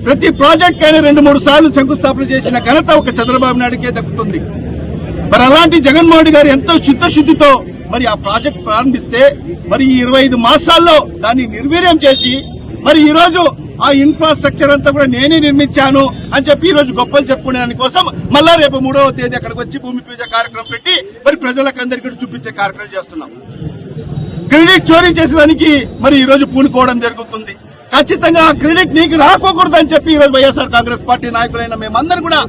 ప్రతి ప్రాజెక్ట్ అయినా 2-3 సార్లు శంకుస్థాపన చేసిన ఘనత ఒక చంద్రబాబు నాయుడుకే దక్కుతుంది. మరి అలాంటి జగన్మోహన్ రెడ్డి గారు ఎంతో చిత్తశుద్ధితో మరి ఆ ప్రాజెక్ట్ ప్రారంభిస్తే మరి ఈ 25 మాసాల్లో దాన్ని నిర్వీర్యం చేసి మరి ఈ రోజు ఆ ఇన్ఫ్రాస్ట్రక్చర్ అంతా కూడా నేనే నిర్మించాను అని చెప్పి ఈ రోజు గొప్పలు చెప్పుకునే దానికోసం మళ్ళా రేపు 3వ తేదీ అక్కడికి వచ్చి భూమి పూజ కార్యక్రమం పెట్టి మరి ప్రజలకందరికీ చూపించే కార్యక్రమం చేస్తున్నాం. క్రెడిట్ చోరీ చేసేదానికి మరి ఈ రోజు పూనుకోవడం జరుగుతుంది. ఖచ్చితంగా ఆ క్రెడిట్ నీకు రాకూడదని చెప్పి ఈ రోజు వైఎస్ఆర్ కాంగ్రెస్ పార్టీ నాయకులైన మేమందరం కూడా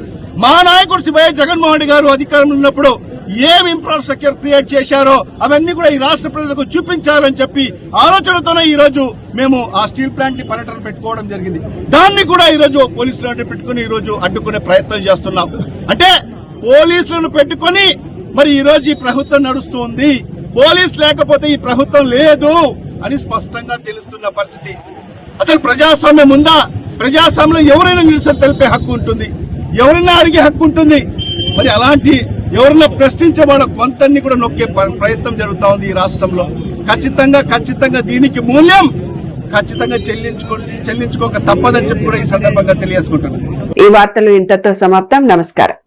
మా నాయకుడు శ్రీ వైఎస్ జగన్మోహన్ రెడ్డి గారు అధికారంలో ఉన్నప్పుడు ఏం ఇన్ఫ్రాస్ట్రక్చర్ క్రియేట్ చేశారో అవన్నీ కూడా ఈ రాష్ట్ర ప్రజలకు చూపించాలని చెప్పి ఆలోచనతోనే ఈ రోజు మేము ఆ స్టీల్ ప్లాంట్ ని పర్యటన పెట్టుకోవడం జరిగింది. దాన్ని కూడా ఈ రోజు పోలీసులు పెట్టుకుని ఈ రోజు అడ్డుకునే ప్రయత్నం చేస్తున్నాం. అంటే పోలీసులను పెట్టుకుని మరి ఈ రోజు ఈ ప్రభుత్వం నడుస్తుంది. పోలీసు లేకపోతే ఈ ప్రభుత్వం లేదు అని స్పష్టంగా తెలుస్తున్న పరిస్థితి. అసలు ప్రజాస్వామ్యం ఉందా? ప్రజాస్వామ్యంలో ఎవరైనా నిరసన తెలిపే హక్కు ఉంటుంది, ఎవరైనా అడిగే హక్కు ఉంటుంది. మరి అలాంటి ఎవరైనా ప్రశ్నించే వాళ్ళ కొంతన్ని కూడా నొక్కే ప్రయత్నం జరుగుతా ఉంది ఈ రాష్ట్రంలో. ఖచ్చితంగా దీనికి మూల్యం ఖచ్చితంగా చెల్లించుకోక తప్పదని చెప్పి కూడా ఈ సందర్భంగా తెలియజేసుకుంటున్నాను. ఈ వార్తలు ఇంతతో సమాప్తం. నమస్కారం.